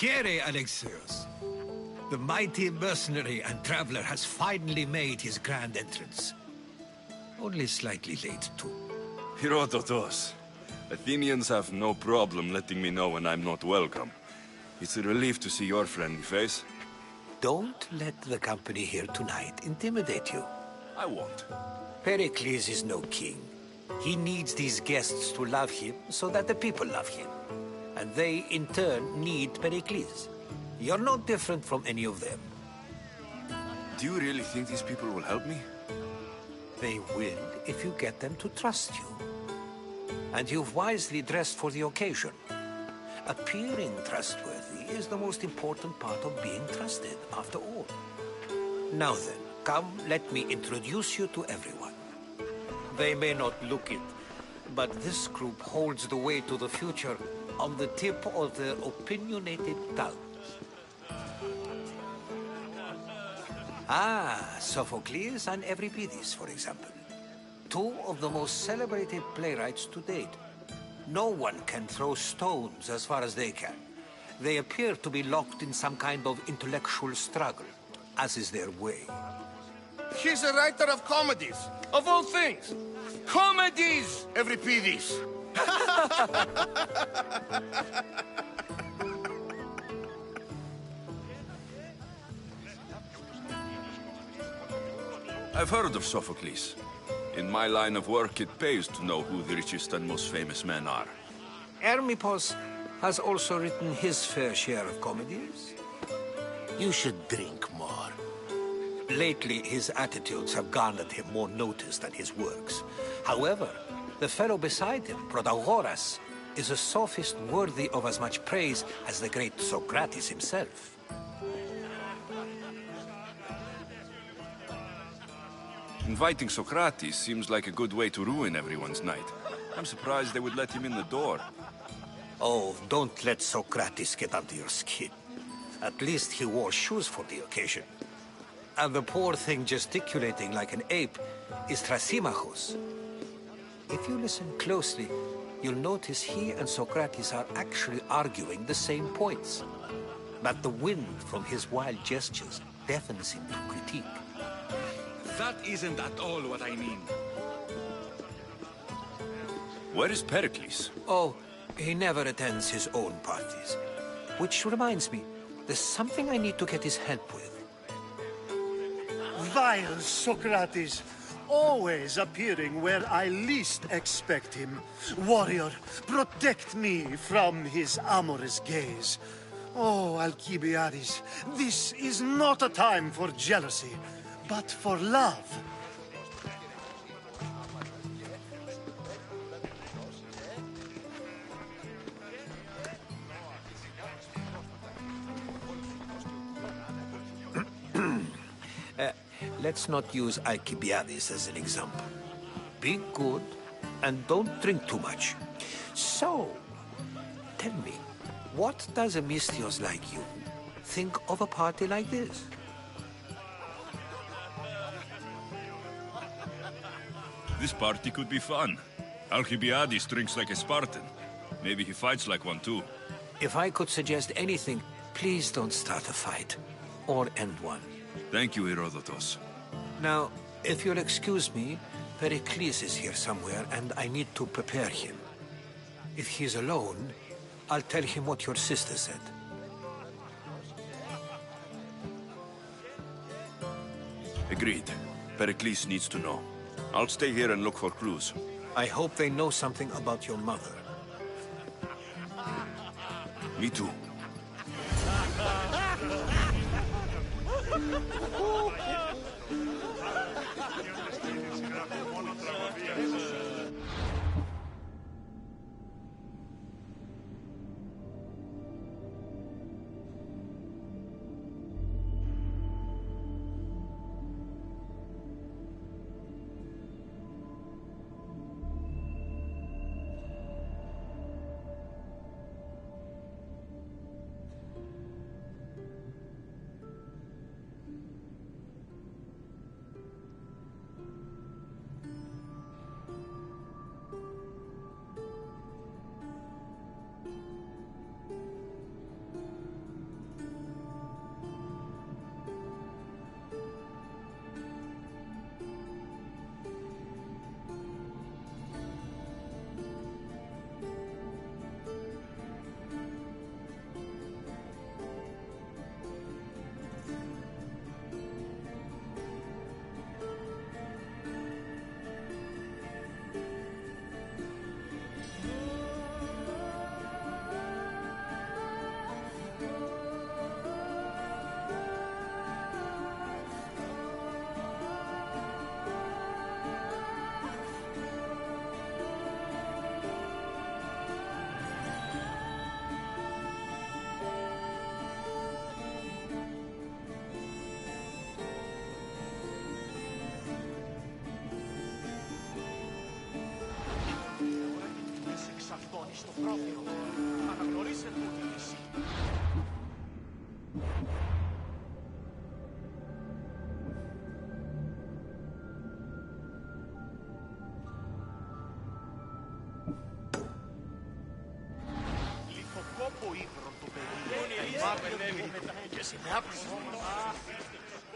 Here, Alexios. The mighty mercenary and traveler has finally made his grand entrance. Only slightly late, too. Herodotus. Athenians have no problem letting me know when I'm not welcome. It's a relief to see your friendly face. Don't let the company here tonight intimidate you. I won't. Pericles is no king. He needs these guests to love him so that the people love him. And they, in turn, need Pericles. You're no different from any of them. Do you really think these people will help me? They will if you get them to trust you. And you've wisely dressed for the occasion. Appearing trustworthy is the most important part of being trusted, after all. Now then, come, let me introduce you to everyone. They may not look it, but this group holds the way to the future on the tip of their opinionated tongues. Ah, Sophocles and Euripides, for example. Two of the most celebrated playwrights to date. No one can throw stones as far as they can. They appear to be locked in some kind of intellectual struggle, as is their way. He's a writer of comedies, of all things. Comedies, Euripides. I've heard of Sophocles. In my line of work, it pays to know who the richest and most famous men are. Hermippos has also written his fair share of comedies. You should drink more. Lately, his attitudes have garnered him more notice than his works. However, the fellow beside him, Protagoras, is a sophist worthy of as much praise as the great Socrates himself. Inviting Socrates seems like a good way to ruin everyone's night. I'm surprised they would let him in the door. Oh, don't let Socrates get under your skin. At least he wore shoes for the occasion. And the poor thing gesticulating like an ape is Thrasymachos. If you listen closely, you'll notice he and Socrates are actually arguing the same points. But the wind from his wild gestures deafens him to critique. That isn't at all what I mean. Where is Pericles? Oh, he never attends his own parties. Which reminds me, there's something I need to get his help with. Vile Socrates, always appearing where I least expect him. Warrior, protect me from his amorous gaze. Oh, Alcibiades, this is not a time for jealousy, but for love. Let's not use Alcibiades as an example. Be good, and don't drink too much. So, tell me, what does a Misthios like you think of a party like this? This party could be fun. Alcibiades drinks like a Spartan. Maybe he fights like one too. If I could suggest anything, please don't start a fight, or end one. Thank you, Herodotus. Now, if you'll excuse me, Pericles is here somewhere, and I need to prepare him. If he's alone, I'll tell him what your sister said. Agreed. Pericles needs to know. I'll stay here and look for clues. I hope they know something about your mother. Me too.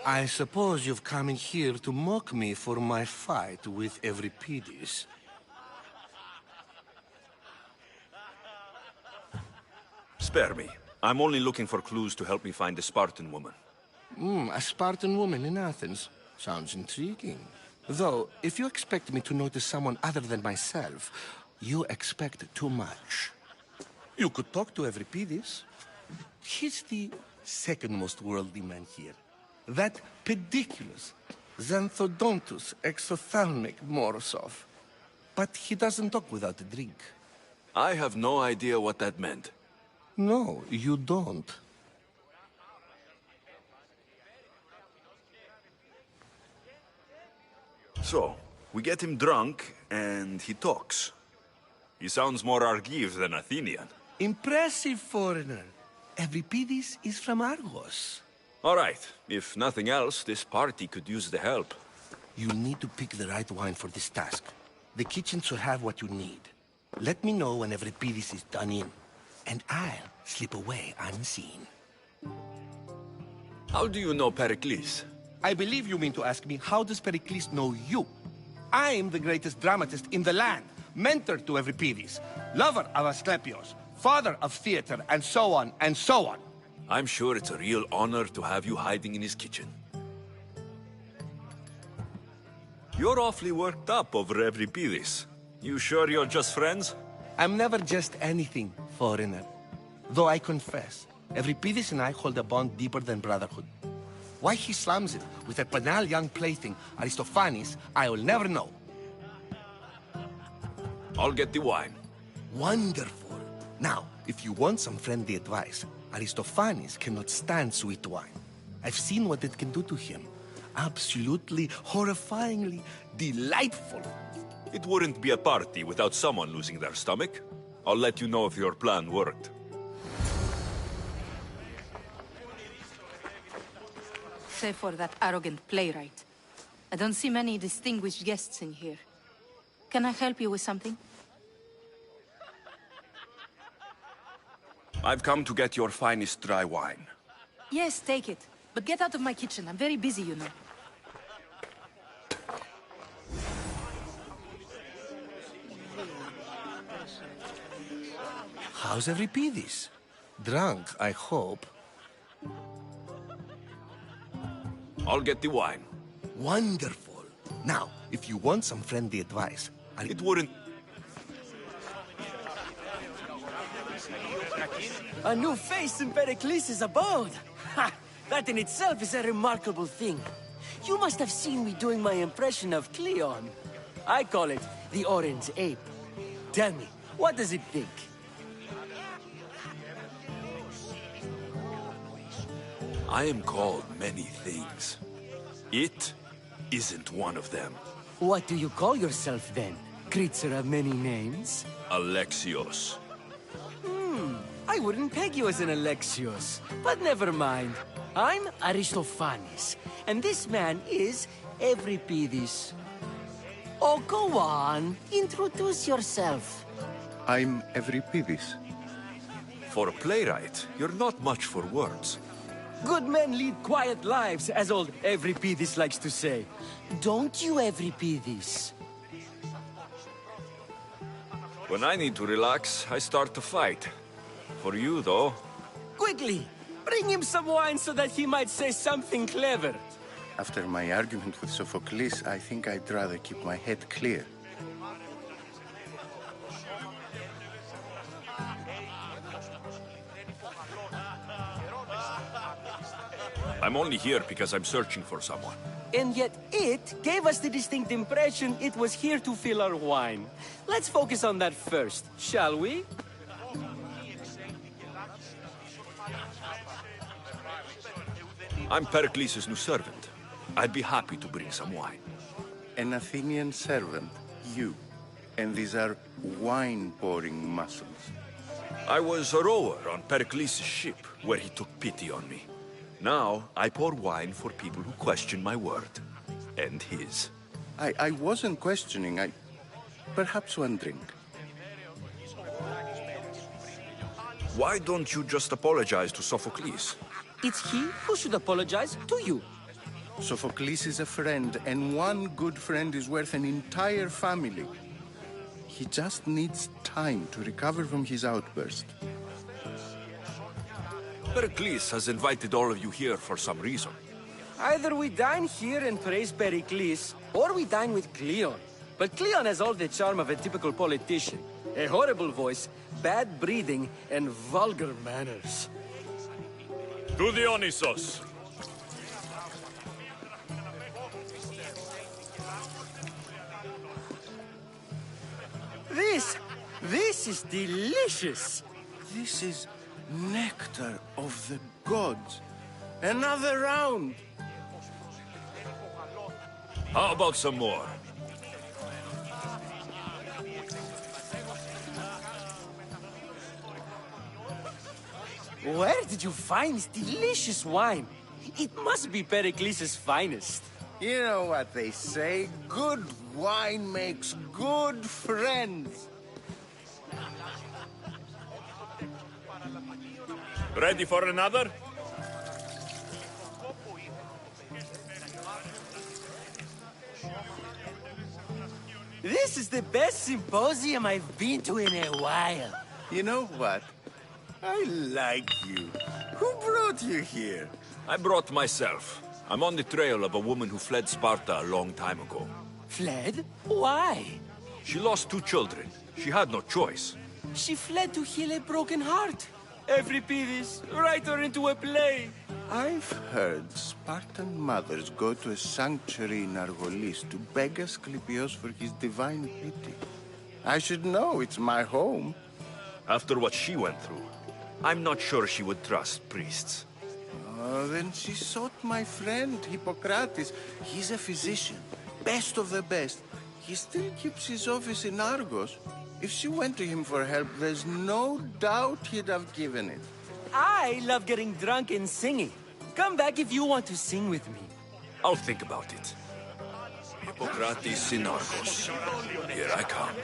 I suppose you've come in here to mock me for my fight with Euripides. Spare me. I'm only looking for clues to help me find a Spartan woman. A Spartan woman in Athens. Sounds intriguing. Though, if you expect me to notice someone other than myself, you expect too much. You could talk to Euripides. He's the second most worldly man here. That pediculous, xanthodontus exophthalmic Morosov. But he doesn't talk without a drink. I have no idea what that meant. No, you don't. So, we get him drunk, and he talks. He sounds more Argive than Athenian. Impressive, foreigner. Euripides is from Argos. All right. If nothing else, this party could use the help. You need to pick the right wine for this task. The kitchen should have what you need. Let me know when Euripides is done in, and I'll slip away unseen. How do you know Pericles? I believe you mean to ask me, how does Pericles know you? I am the greatest dramatist in the land, mentor to Euripides, lover of Asclepios, father of theater, and so on, and so on. I'm sure it's a real honor to have you hiding in his kitchen. You're awfully worked up over Euripides. You sure you're just friends? I'm never just anything, foreigner. Though I confess, Euripides and I hold a bond deeper than brotherhood. Why he slams it with a banal young plaything, Aristophanes, I will never know. I'll get the wine. Wonderful. Now, if you want some friendly advice, Aristophanes cannot stand sweet wine. I've seen what it can do to him. Absolutely, horrifyingly delightful. It wouldn't be a party without someone losing their stomach. I'll let you know if your plan worked. Save for that arrogant playwright. I don't see many distinguished guests in here. Can I help you with something? I've come to get your finest dry wine. Yes, take it. But get out of my kitchen. I'm very busy, you know. How's Euripides? Drunk, I hope. I'll get the wine. Wonderful. Now, if you want some friendly advice, It wouldn't... A new face in Pericles' abode! Ha! That in itself is a remarkable thing. You must have seen me doing my impression of Cleon. I call it the Orange Ape. Tell me, what does it think? I am called many things. It isn't one of them. What do you call yourself then? Creature of many names? Alexios. I wouldn't peg you as an Alexios, but never mind. I'm Aristophanes, and this man is Euripides. Oh, go on. Introduce yourself. I'm Euripides. For a playwright, you're not much for words. Good men lead quiet lives, as old Euripides likes to say. Don't you, Euripides? When I need to relax, I start to fight. For you, though, Quickly, bring him some wine so that he might say something clever. After my argument with Sophocles, I think I'd rather keep my head clear. I'm only here because I'm searching for someone. And yet it gave us the distinct impression it was here to fill our wine. Let's focus on that first, shall we? I'm Pericles' new servant. I'd be happy to bring some wine. An Athenian servant, you. And these are wine-pouring muscles. I was a rower on Pericles' ship, where he took pity on me. Now, I pour wine for people who question my word. And his. I wasn't questioning. Perhaps one drink. Why don't you just apologize to Sophocles? It's he who should apologize to you. Sophocles is a friend, and one good friend is worth an entire family. He just needs time to recover from his outburst. Pericles has invited all of you here for some reason. Either we dine here and praise Pericles, or we dine with Cleon. But Cleon has all the charm of a typical politician. A horrible voice, bad breeding, and vulgar manners. To Dionysos! This is delicious! This is nectar of the gods. Another round! How about some more? Where did you find this delicious wine? It must be Pericles' finest. You know what they say, good wine makes good friends. Ready for another? This is the best symposium I've been to in a while. You know what? I like you. Who brought you here? I brought myself. I'm on the trail of a woman who fled Sparta a long time ago. Fled? Why? She lost 2 children. She had no choice. She fled to heal a broken heart. Euripides, write her into a play. I've heard Spartan mothers go to a sanctuary in Argolis to beg Asclepios for his divine pity. I should know, it's my home. After what she went through, I'm not sure she would trust priests. Oh, then she sought my friend, Hippocrates. He's a physician, best of the best. He still keeps his office in Argos. If she went to him for help, there's no doubt he'd have given it. I love getting drunk and singing. Come back if you want to sing with me. I'll think about it. Hippocrates in Argos. Here I come.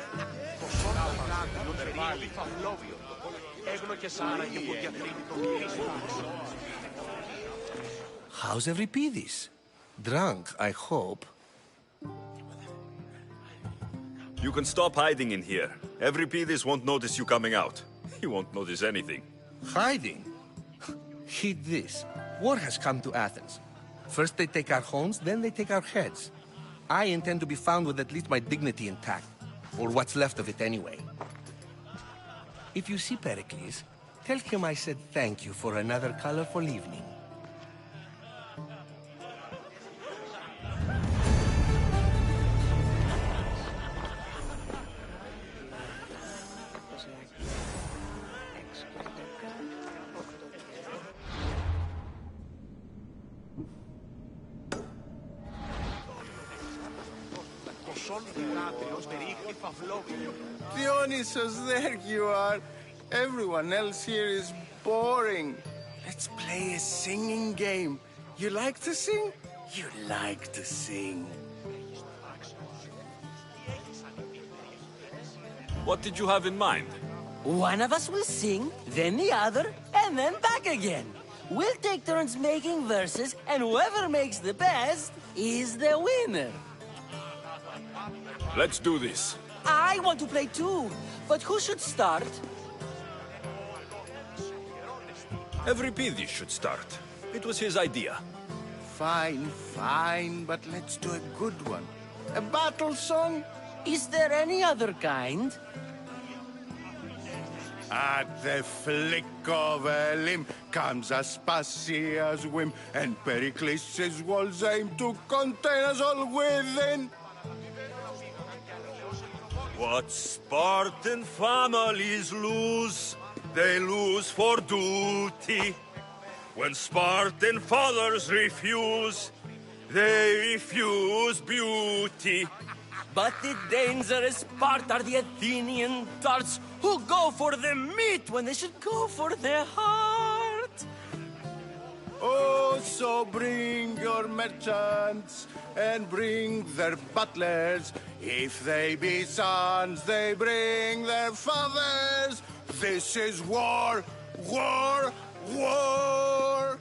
How's Euripides? Drunk, I hope. You can stop hiding in here. Euripides won't notice you coming out. He won't notice anything. Hiding? Heed this. War has come to Athens. First they take our homes, then they take our heads. I intend to be found with at least my dignity intact. Or what's left of it anyway. If you see Pericles, tell him I said thank you for another colorful evening. Dionysos, there you are. Everyone else here is boring. Let's play a singing game. You like to sing? You like to sing. What did you have in mind? One of us will sing, then the other, and then back again. We'll take turns making verses, and whoever makes the best is the winner. Let's do this. I want to play too, but who should start? Euripides should start. It was his idea. Fine, fine, but let's do a good one. A battle song? Is there any other kind? At the flick of a limb comes Aspasia's whim, and Pericles' walls aim to contain us all within. What Spartan families lose, they lose for duty. When Spartan fathers refuse, they refuse beauty. But the dangerous part are the Athenian tarts who go for the meat when they should go for the heart. Oh, so bring your merchants and bring their butlers. If they be sons, they bring their fathers. This is war, war, war.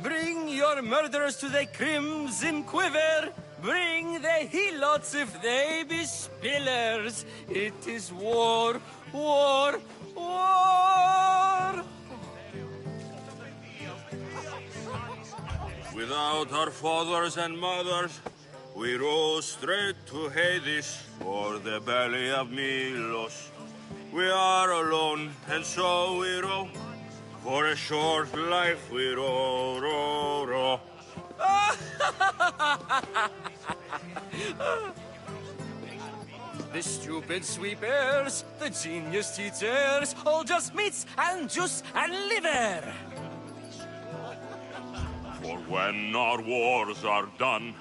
Bring your murderers to the crimson quiver. Bring the helots if they be spillers. It is war, war, war. Without our fathers and mothers, we row straight to Hades for the belly of Milos. We are alone, and so we row. For a short life we row, row, row. The stupid sweepers, the genius teachers, all just meats and juice and liver. For when our wars are done,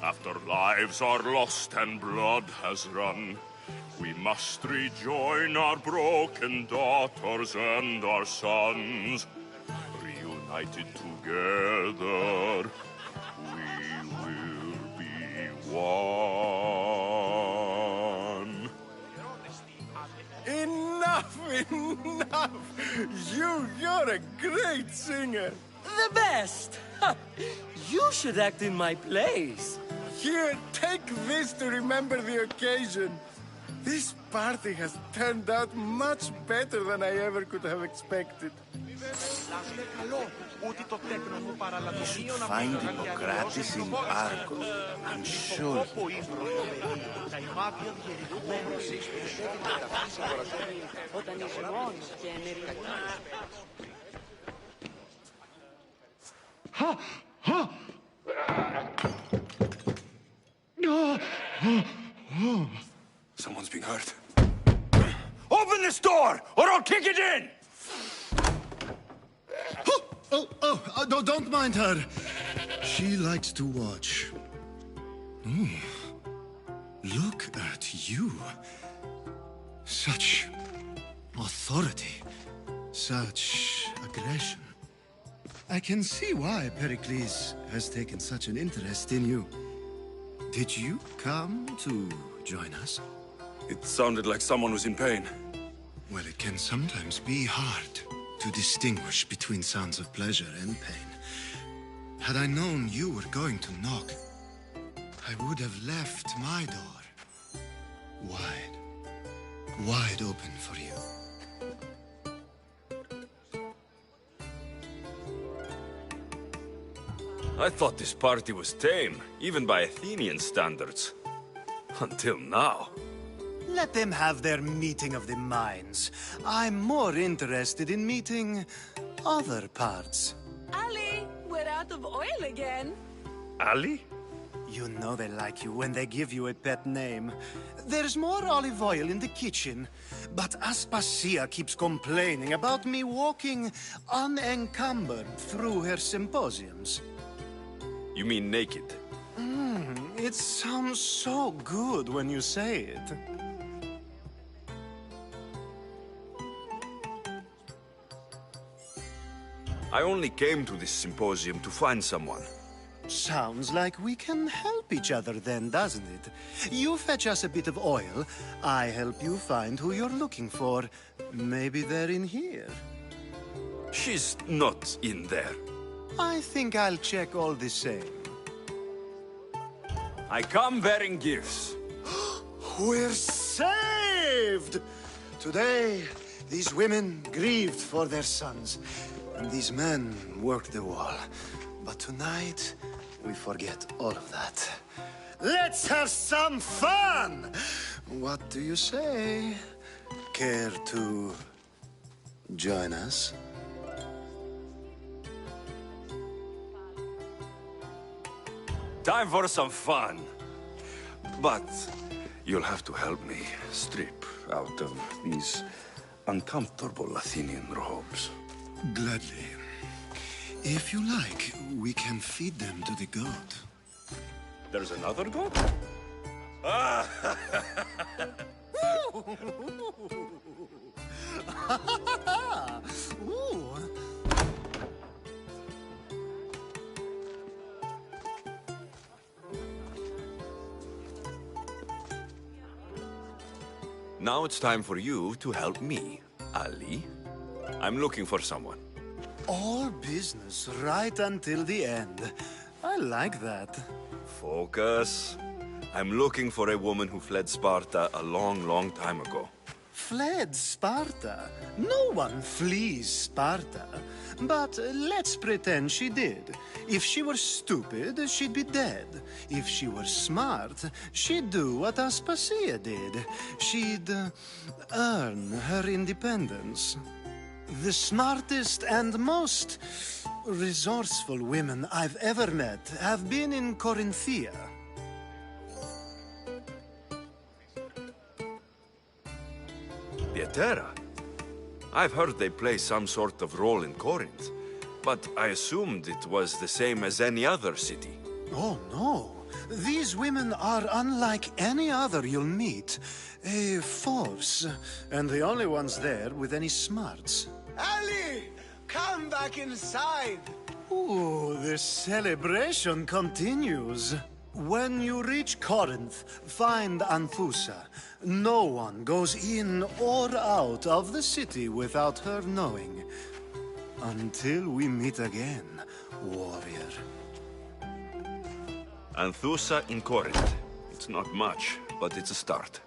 after lives are lost and blood has run, we must rejoin our broken daughters and our sons. Reunited together, we will be one. Enough, enough! You're a great singer. The best! You should act in my plays. Here, take this to remember the occasion. This party has turned out much better than I ever could have expected. You should find Hippocrates in Argos. I'm sure. Someone's being hurt. Open this door, or I'll kick it in! Don't mind her. She likes to watch. Look at you. Such authority. Such aggression. I can see why Pericles has taken such an interest in you. Did you come to join us? It sounded like someone was in pain. Well, it can sometimes be hard to distinguish between sounds of pleasure and pain. Had I known you were going to knock, I would have left my door wide open for you. I thought this party was tame, even by Athenian standards. Until now. Let them have their meeting of the minds. I'm more interested in meeting other parts. Ali, we're out of oil again. Ali? You know they like you when they give you a pet name. There's more olive oil in the kitchen, but Aspasia keeps complaining about me walking unencumbered through her symposiums. You mean naked? It sounds so good when you say it. I only came to this symposium to find someone. Sounds like we can help each other then, doesn't it? You fetch us a bit of oil, I help you find who you're looking for. Maybe they're in here. She's not in there. I think I'll check all the same. I come bearing gifts. We're saved! Today, these women grieved for their sons, and these men worked the wall. But tonight, we forget all of that. Let's have some fun! What do you say? Care to join us? Time for some fun. But you'll have to help me strip out of these uncomfortable Athenian robes. Gladly. If you like, we can feed them to the god. There's another god? Ooh. Now it's time for you to help me, Ali. I'm looking for someone. All business right until the end. I like that. Focus. I'm looking for a woman who fled Sparta a long, long time ago. Fled Sparta? No one flees Sparta. But let's pretend she did. If she were stupid, she'd be dead. If she were smart, she'd do what Aspasia did. She'd earn her independence. The smartest and most resourceful women I've ever met have been in Corinthia. Pieterra? I've heard they play some sort of role in Corinth, but I assumed it was the same as any other city. Oh, no. These women are unlike any other you'll meet. A force, and the only ones there with any smarts. Ali! Come back inside! Ooh, the celebration continues. When you reach Corinth, find Anthusa. No one goes in or out of the city without her knowing. Until we meet again, warrior. Anthusa in Corinth. It's not much, but it's a start.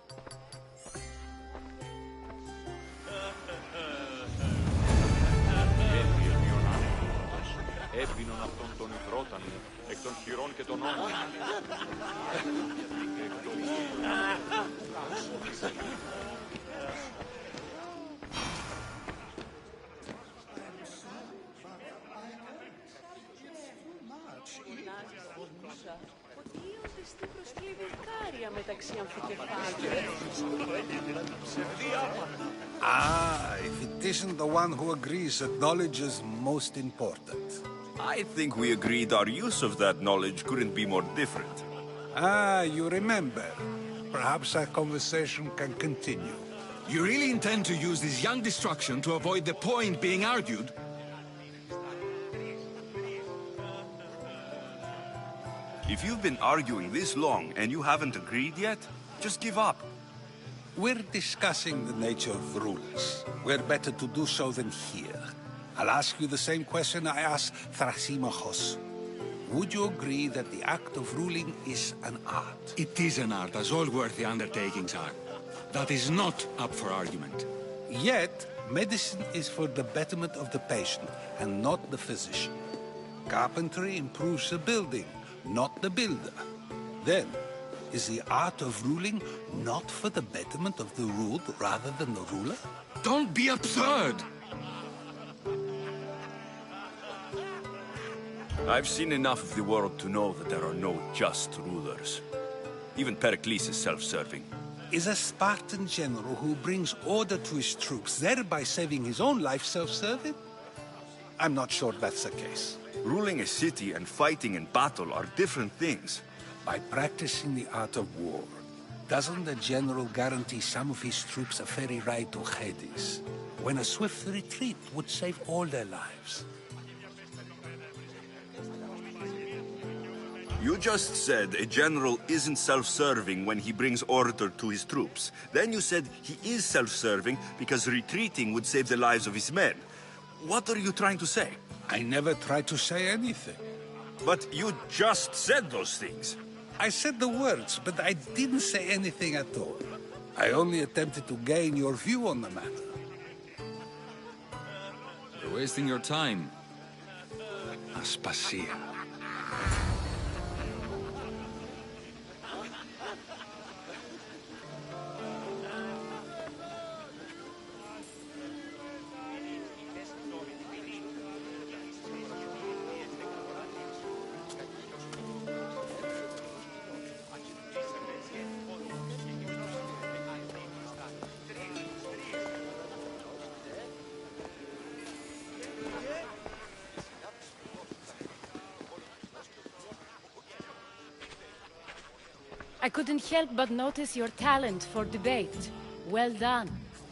Έπινον αυτόν τον υδρόταν εκ των χειρών και των ώμων. Ah, if it isn't the one who agrees that knowledge is most important. I think we agreed our use of that knowledge couldn't be more different. Ah, you remember. Perhaps our conversation can continue. You really intend to use this young destruction to avoid the point being argued? If you've been arguing this long and you haven't agreed yet, just give up. We're discussing the nature of rulers. We're better to do so than here. I'll ask you the same question I asked Thrasymachos. Would you agree that the act of ruling is an art? It is an art, as all worthy undertakings are. That is not up for argument. Yet, medicine is for the betterment of the patient and not the physician. Carpentry improves the building, not the builder. Then, is the art of ruling not for the betterment of the ruled rather than the ruler? Don't be absurd! I've seen enough of the world to know that there are no just rulers. Even Pericles is self-serving. Is a Spartan general who brings order to his troops, thereby saving his own life, self-serving? I'm not sure that's the case. Ruling a city and fighting in battle are different things. By practicing the art of war, doesn't the general guarantee some of his troops a ferry ride to Hades, when a swift retreat would save all their lives? You just said a general isn't self-serving when he brings order to his troops. Then you said he is self-serving because retreating would save the lives of his men. What are you trying to say? I never tried to say anything. But you just said those things. I said the words, but I didn't say anything at all. I only attempted to gain your view on the matter. You're wasting your time. Aspasia. I couldn't help but notice your talent for debate. Well done.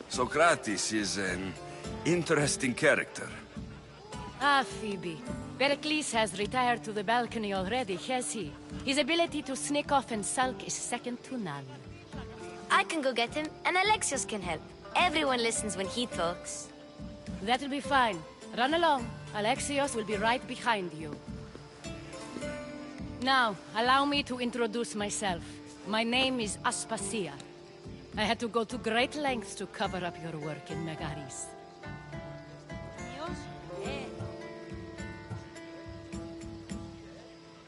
Socrates is an interesting character. Ah, Phoebe. Pericles has retired to the balcony already, has he? His ability to sneak off and sulk is second to none. I can go get him, and Alexios can help. Everyone listens when he talks. That'll be fine. Run along. Alexios will be right behind you. Now, allow me to introduce myself. My name is Aspasia. I had to go to great lengths to cover up your work in Megaris.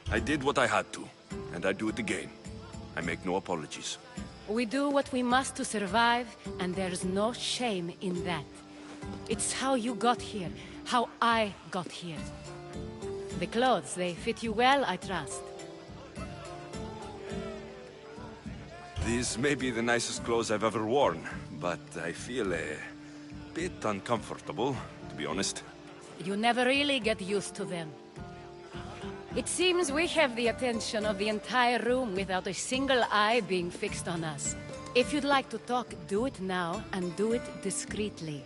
I did what I had to, and I do it again. I make no apologies. We do what we must to survive, and there's no shame in that. It's how you got here, how I got here. The clothes, they fit you well, I trust. These may be the nicest clothes I've ever worn, but I feel a bit uncomfortable, to be honest. You never really get used to them. It seems we have the attention of the entire room without a single eye being fixed on us. If you'd like to talk, do it now, and do it discreetly.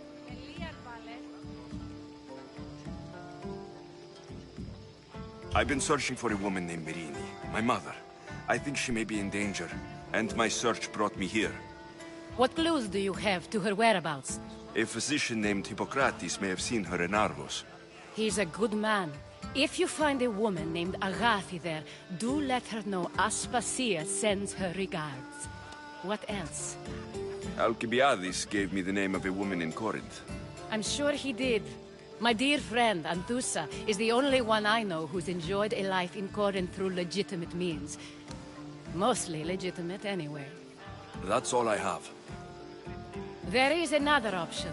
I've been searching for a woman named Mirini, my mother. I think she may be in danger, and my search brought me here. What clues do you have to her whereabouts? A physician named Hippocrates may have seen her in Argos. He's a good man. If you find a woman named Agathi there, do let her know Aspasia sends her regards. What else? Alcibiades gave me the name of a woman in Corinth. I'm sure he did. My dear friend, Anthusa, is the only one I know who's enjoyed a life in Corinth through legitimate means. Mostly legitimate, anyway. That's all I have. There is another option.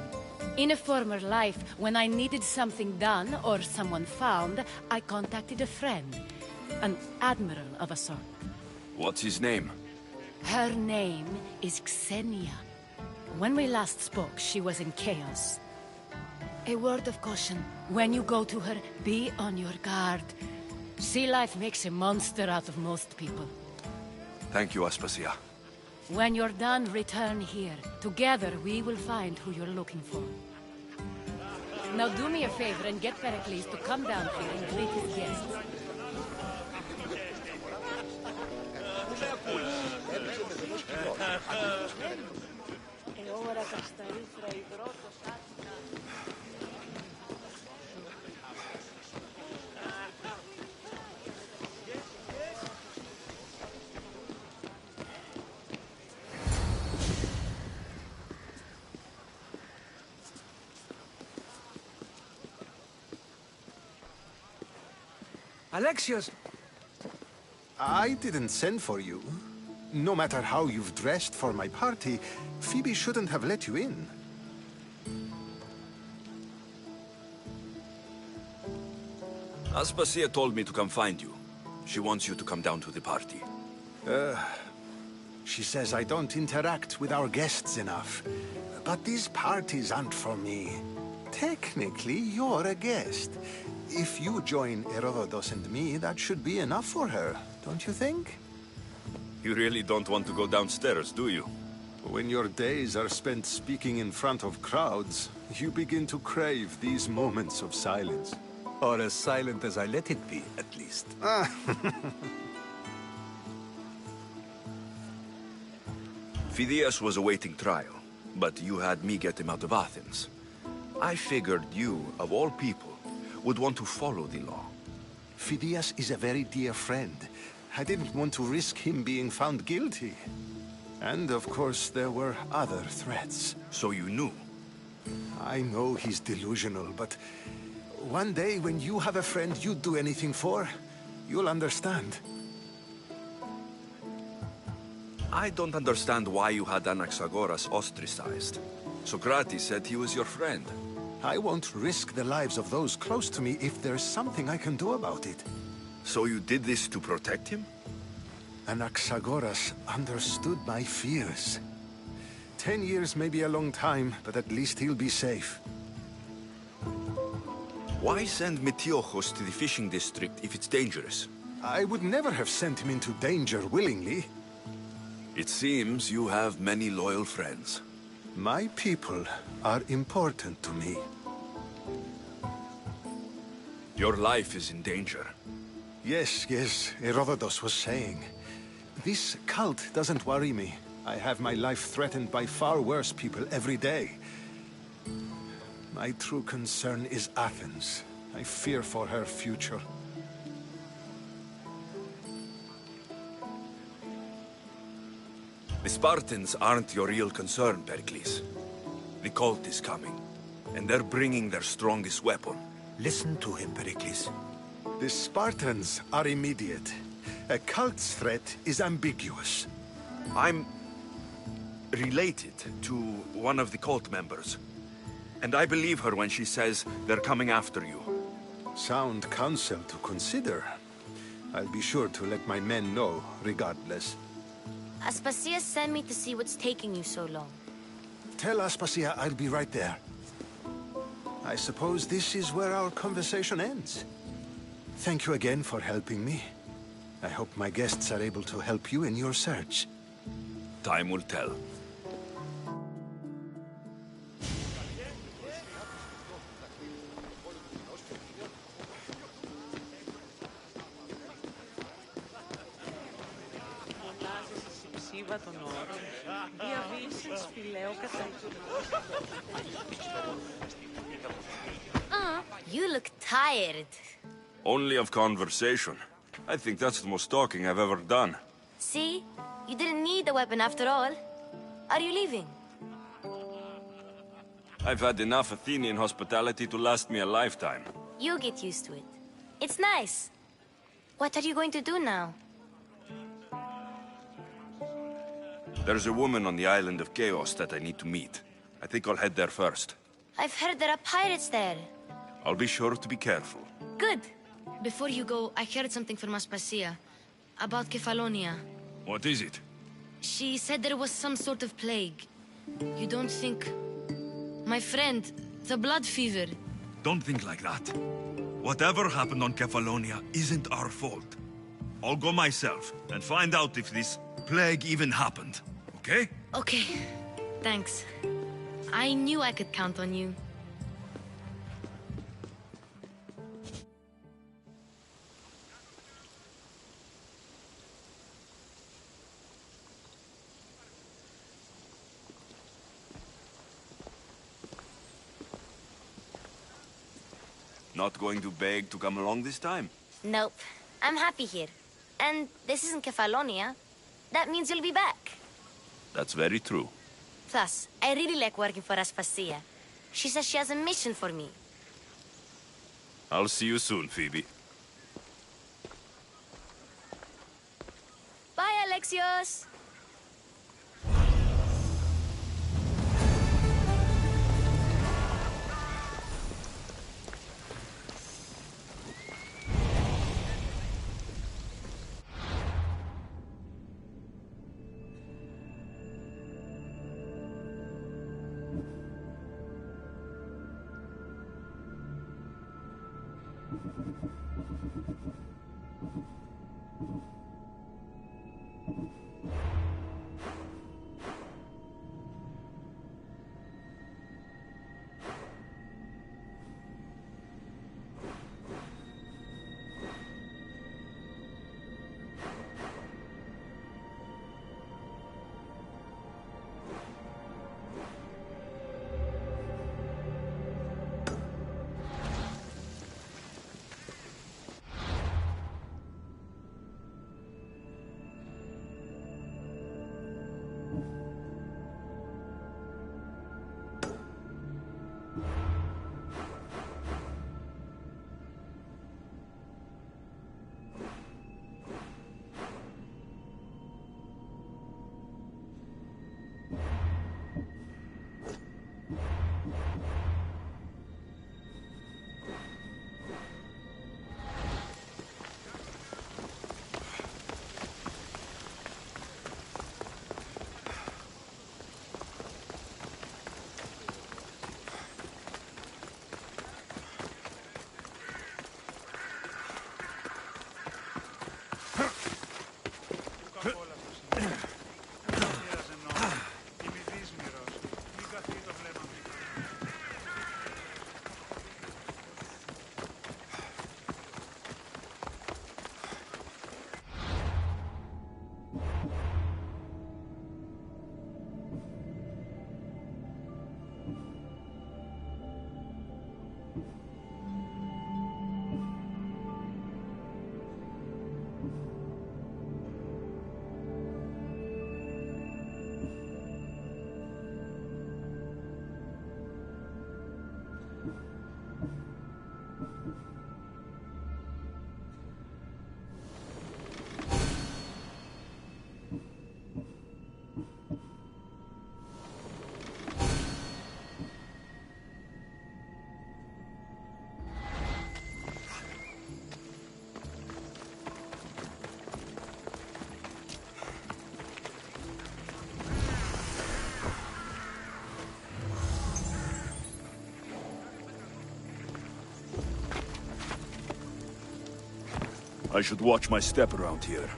In a former life, when I needed something done or someone found, I contacted a friend. An admiral of a sort. What's his name? Her name is Xenia. When we last spoke, she was in chaos. A word of caution. When you go to her, be on your guard. Sea life makes a monster out of most people. Thank you, Aspasia. When you're done, return here. Together, we will find who you're looking for. Now do me a favor and get Pericles to come down here and greet his guests. Alexios! I didn't send for you. No matter how you've dressed for my party, Phoebe shouldn't have let you in. Aspasia told me to come find you. She wants you to come down to the party. She says I don't interact with our guests enough. But these parties aren't for me. Technically, you're a guest. If you join Herodotus and me, that should be enough for her, don't you think? You really don't want to go downstairs, do you? When your days are spent speaking in front of crowds, you begin to crave these moments of silence. Or as silent as I let it be, at least. Phidias was awaiting trial, but you had me get him out of Athens. I figured you, of all people, would want to follow the law. Phidias is a very dear friend. I didn't want to risk him being found guilty. And of course, there were other threats. So you knew? I know he's delusional, but one day when you have a friend you'd do anything for, you'll understand. I don't understand why you had Anaxagoras ostracized. Socrates said he was your friend. I won't risk the lives of those close to me if there's something I can do about it. So you did this to protect him? Anaxagoras understood my fears. 10 years may be a long time, but at least he'll be safe. Why send Metiochos to the fishing district if it's dangerous? I would never have sent him into danger willingly. It seems you have many loyal friends. My people are important to me. Your life is in danger. Yes, Herodotus was saying. This cult doesn't worry me. I have my life threatened by far worse people every day. My true concern is Athens. I fear for her future. The Spartans aren't your real concern, Pericles. The cult is coming, and they're bringing their strongest weapon. Listen to him, Pericles. The Spartans are immediate. A cult's threat is ambiguous. I'm related to one of the cult members. And I believe her when she says they're coming after you. Sound counsel to consider. I'll be sure to let my men know, regardless. Aspasia sent me to see what's taking you so long. Tell Aspasia I'll be right there. I suppose this is where our conversation ends. Thank you again for helping me. I hope my guests are able to help you in your search. Time will tell. You look tired. Only of conversation. I think that's the most talking I've ever done. See? You didn't need the weapon after all. Are you leaving? I've had enough Athenian hospitality to last me a lifetime. You'll get used to it. It's nice. What are you going to do now? There's a woman on the island of Chaos that I need to meet. I think I'll head there first. I've heard there are pirates there. I'll be sure to be careful. Good. Before you go, I heard something from Aspasia. About Kefalonia. What is it? She said there was some sort of plague. You don't think... My friend, the blood fever. Don't think like that. Whatever happened on Kefalonia isn't our fault. I'll go myself and find out if this plague even happened, okay? Okay. Thanks. I knew I could count on you. Not going to beg to come along this time? Nope. I'm happy here. And this isn't Kefalonia. That means you'll be back. That's very true. Plus, I really like working for Aspasia. She says she has a mission for me. I'll see you soon, Phoebe. Bye, Alexios! I should watch my step around here.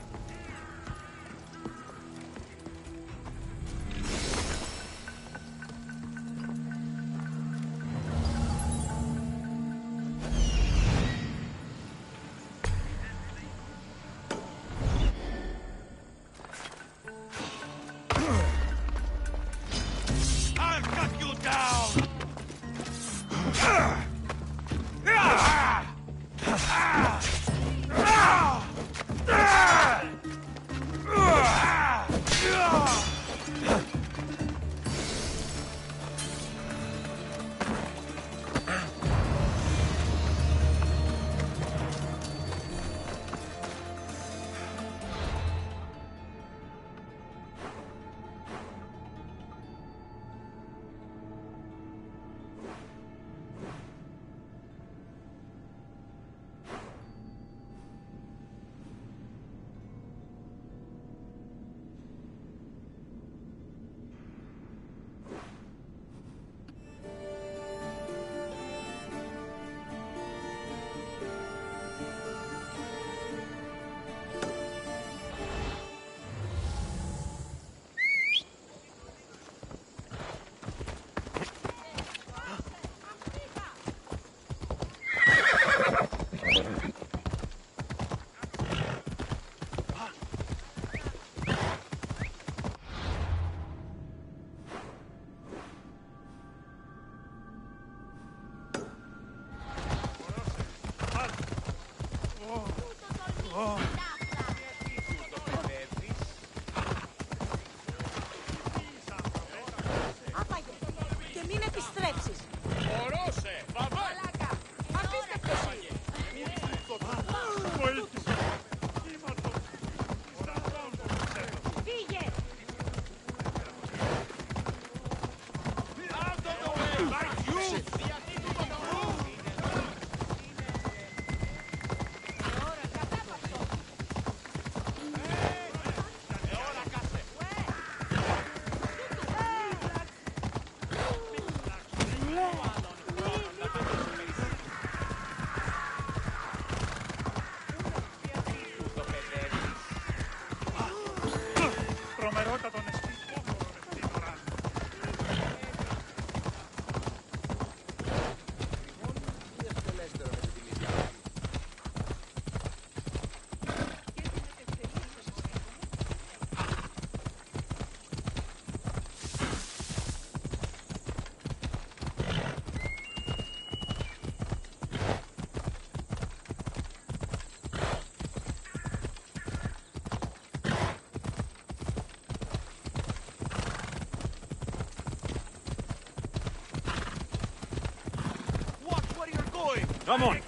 Come on!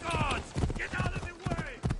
Get out of the way!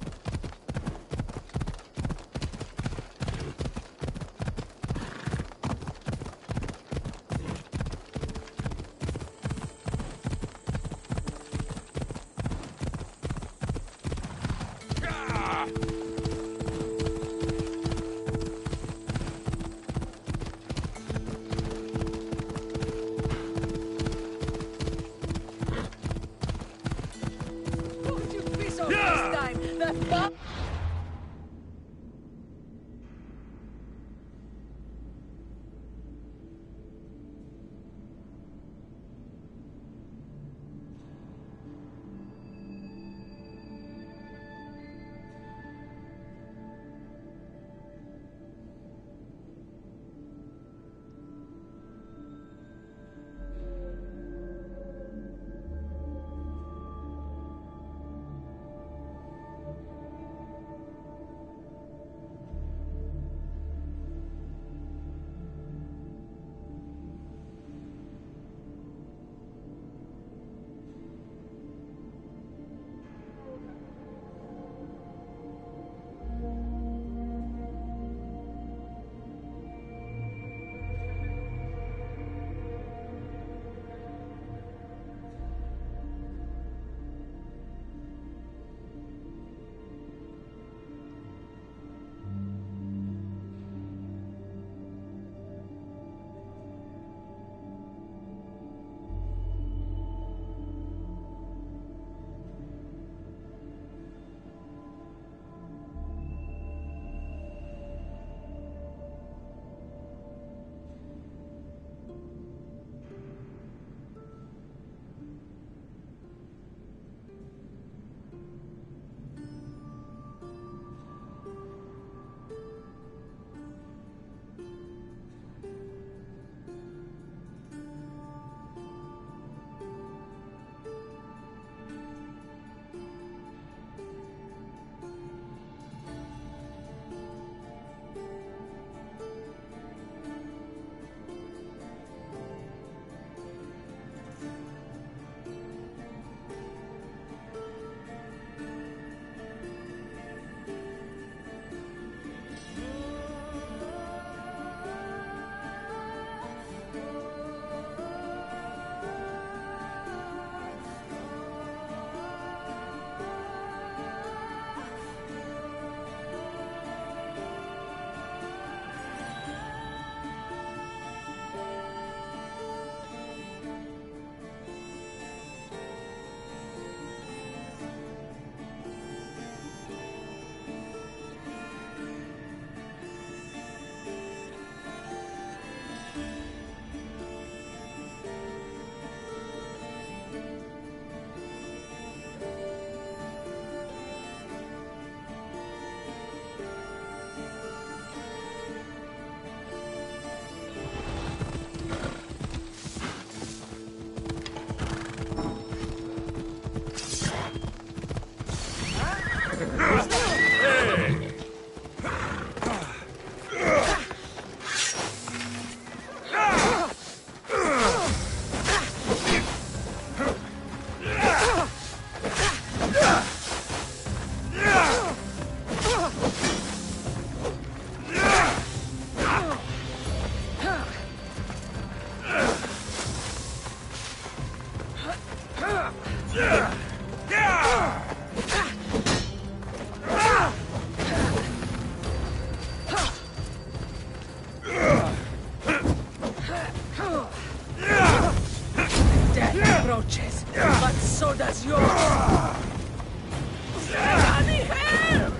Death approaches, but so does yours. Bloody hell!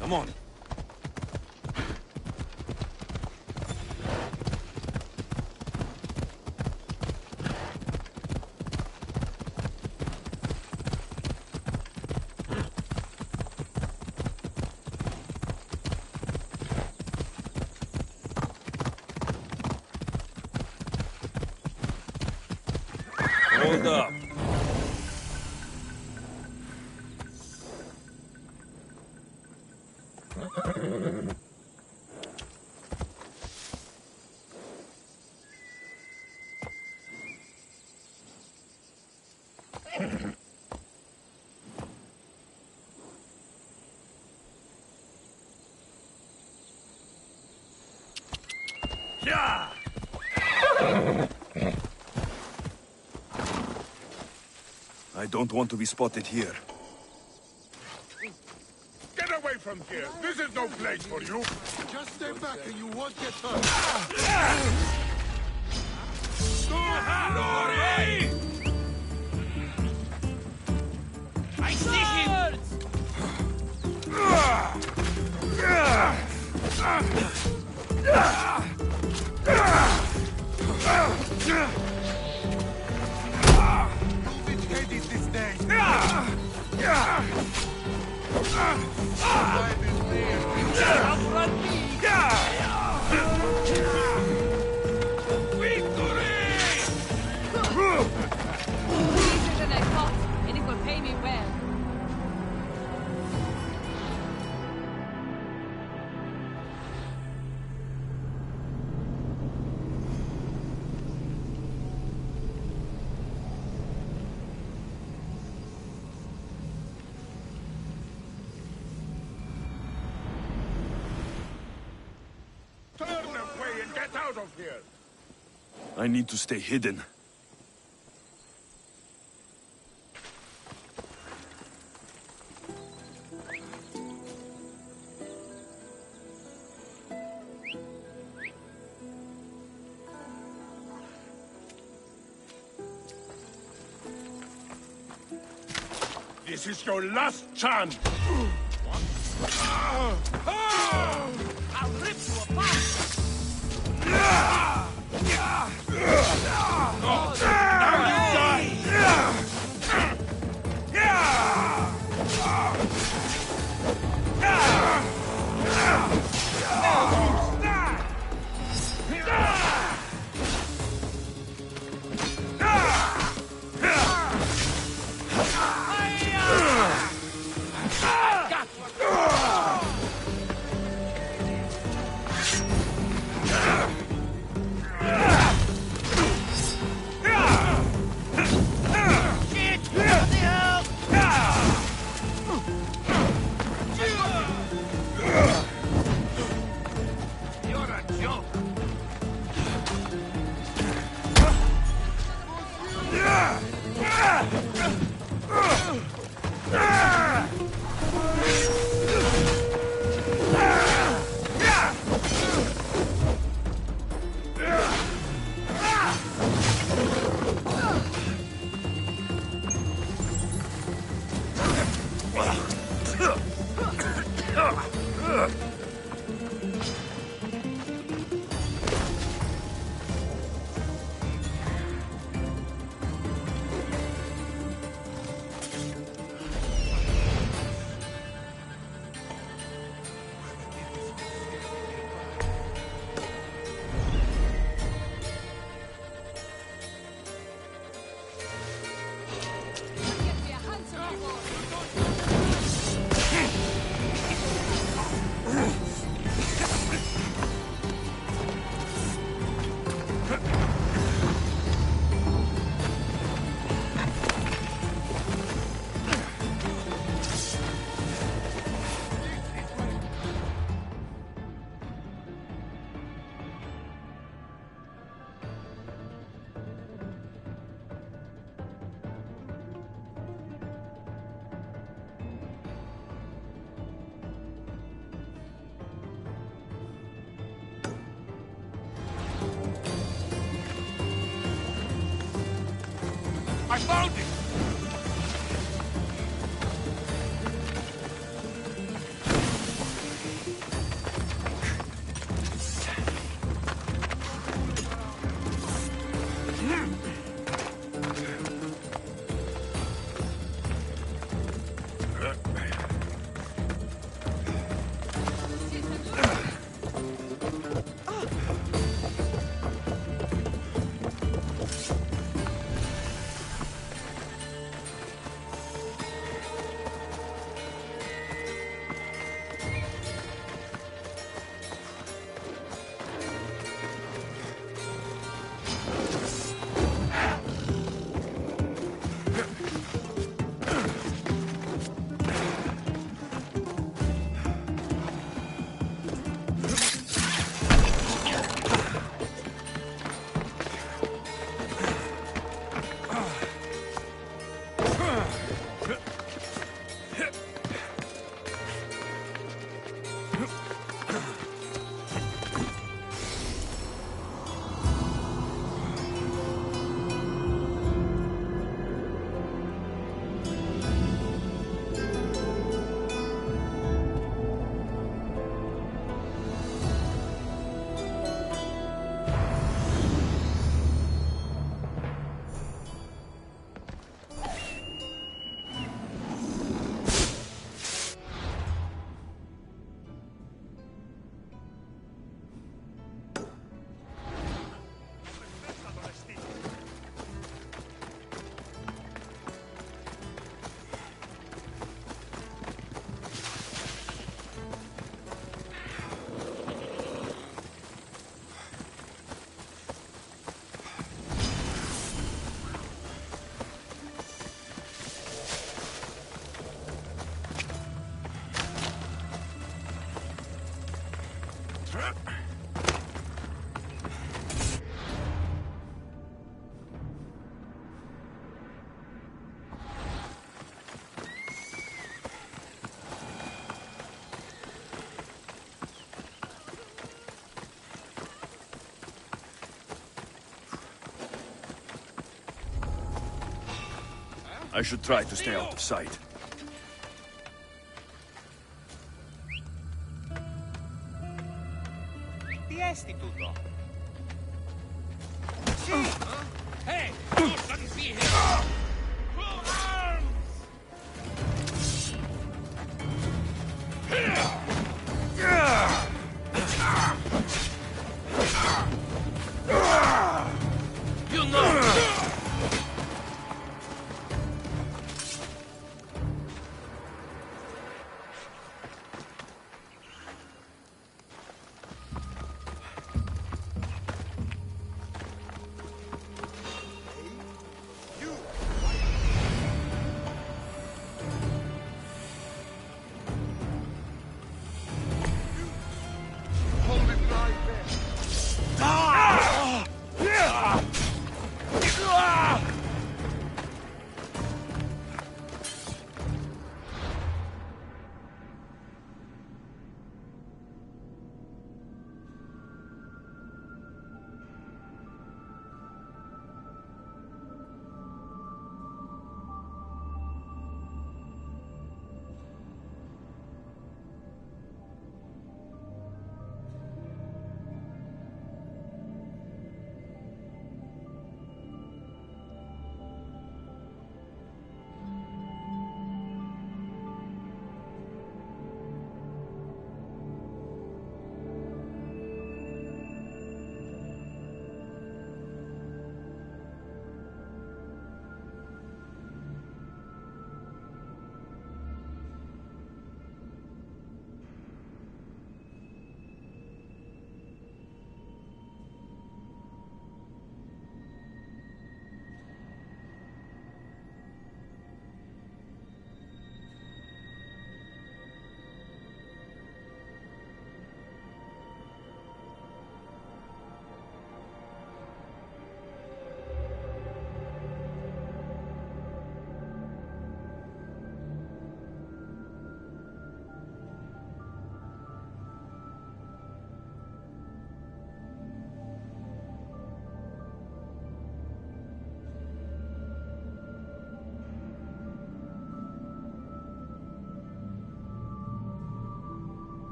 Come on. Hold up. I don't want to be spotted here. Get away from here! This is no place for you! Just stay back and you won't get hurt. Glory! I see him! Hades this day. Easier than I thought, and it will pay me well. Turn away and get out of here! I need to stay hidden. This is your last chance! I'll rip you apart! Now you die! I found it! I should try to stay out of sight. Tiesti tutto! Sì! Ehi! Forza di figlio! You know!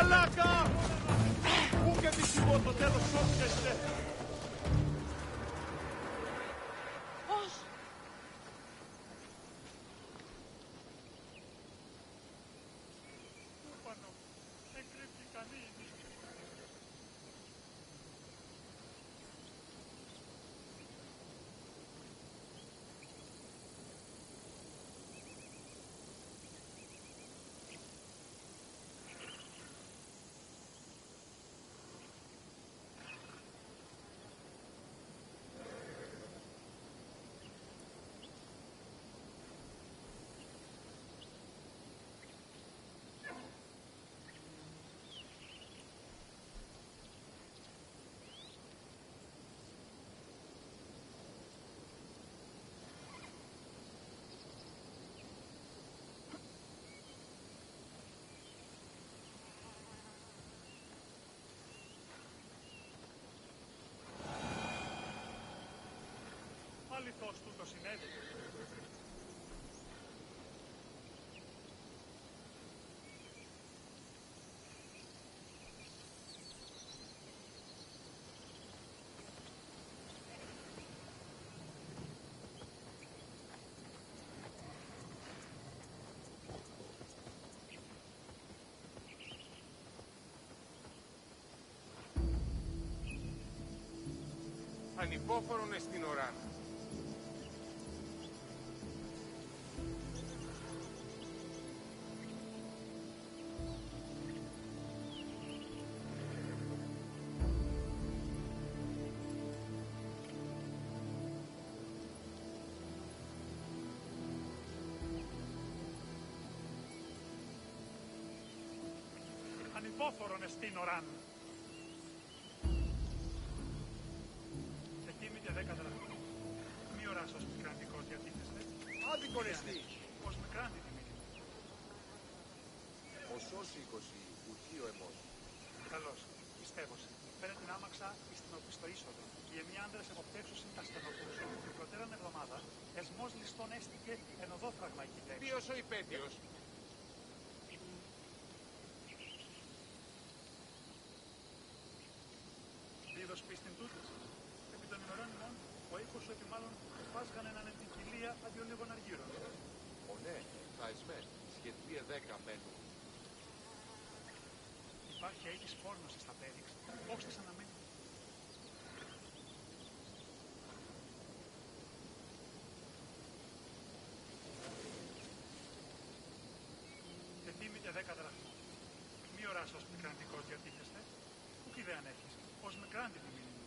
μαλάκα! Πού και δυστυχώς το τέλος σώθηκεστε! Αληθώς τούτο συνέβη. Ανυπόφορον εστιν οράν. Ανυπόφορον εστιν οράν. Εκείμητε 10 δραχμοί. Μη οράσως μικραντικός διατίθεστε. Άδικον εστί. Ως μικράντη τιμή. Ο σώσι 20, ουχείο εμός. Καλώς. Πιστεύω σε. Φέρε την άμαξα εις την οπίστο είσοδο. Οι εμεί άντρες εποπτεύσουσιν τα στενοπούσου. Την προτέραν εβδομάδα, εσμός ληστών έστηκε εν οδόφραγμα εκεί τέξω. Ποιος ο υπέτειος. Δίδος πίστην τούτης. Επί των ημερών ημών, ο οίκος σου επιμάλλον φάσγανε έναν εν την κοιλία αντί ολίγων αργύρων. Ο ναι, θα εσμέν, σχετλίε 10 μένουν. Υπάρχει αίτης πόρνος στα πέριξ. Πώς της αναμένει. Ετοίμητε 10 δραχμών. Μη οράσως μικραντικός διατίθεστε. Πού κι ιδέα έχεις. Ως μικράντη τη μήνυμα.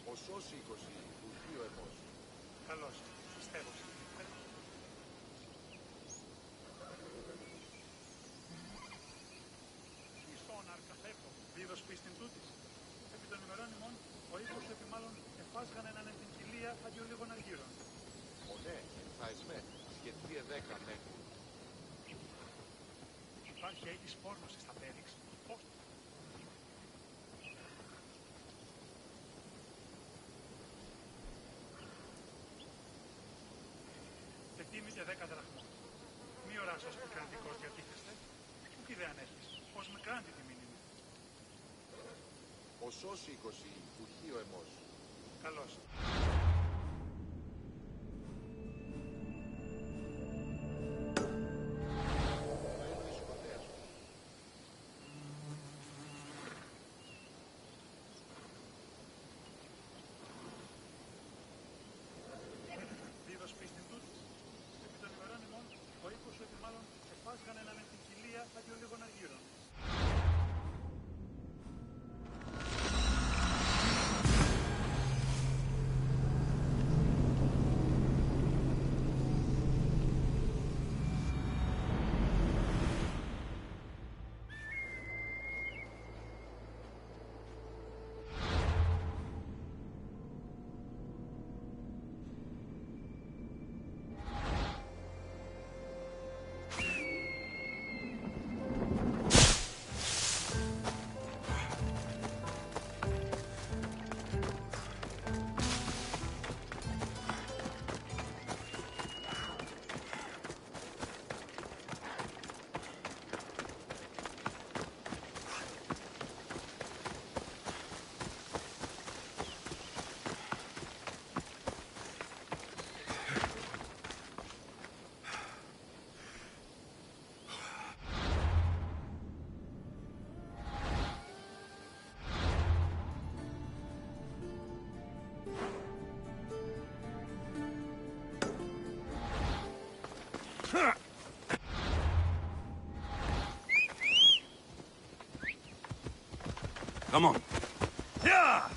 Ο σώσι 20, ουχείο εμός. Καλώς. Πιστεύω σε. Ισόν αρκαθέπω. Δίδος πίστην τούτης. Επί των ημερών ημών, ο οίκος σου επιμάλλον εφάσγανε έναν εν την κοιλία αντί ολίγων αργύρων. Ο ναι, θα εσμέν, σχετλίε 10 μένουν. Υπάρχει αίτης πόρνος στα πέριξ. Πώς. Ετοίμητε 10 δραχμών. Μη οράσως μικραντικός διατίθεστε. Πού κι ιδέα έχεις. Ως μικράντη τη μήνυμα. Ο σώσι 20, ουχείο εμός. Καλώς. Δίδος πίστην τούτης. Επί των ημερών ημών, ο οίκος σου επιμάλλον εφάσγανε έναν εν την κοιλία αντί ολίγων αργύρων. Come on. Yeah!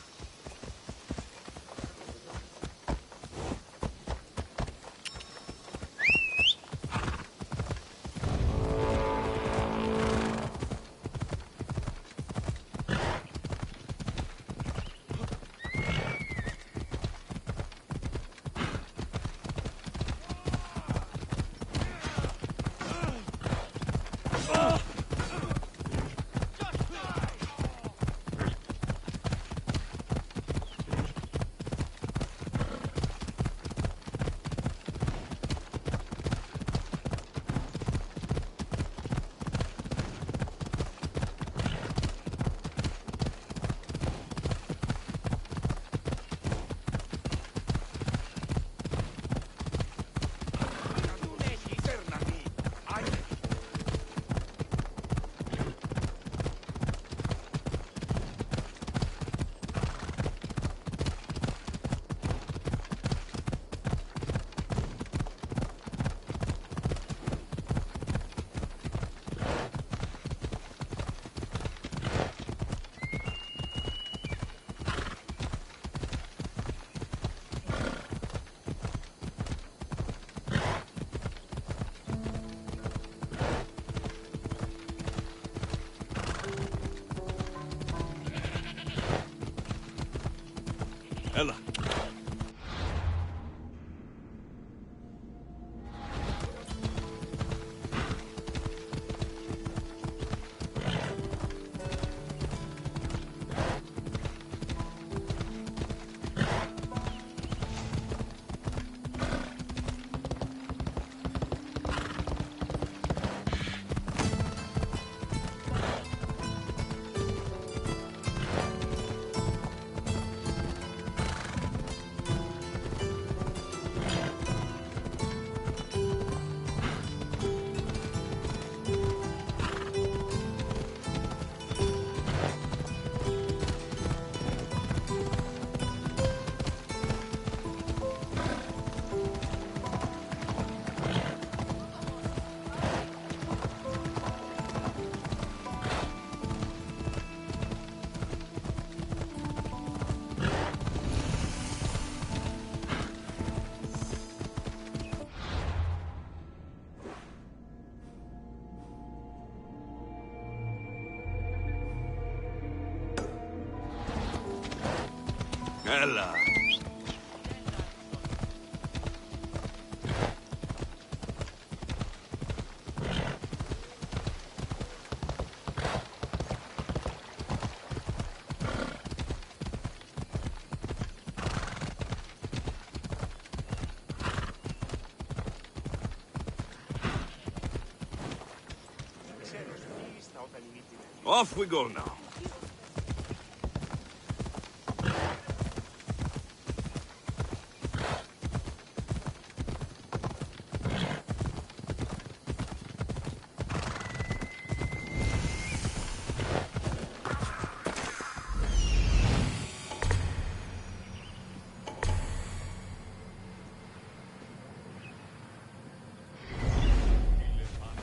Ella. Ella. Off we go now.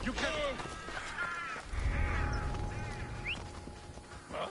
You can... Huh?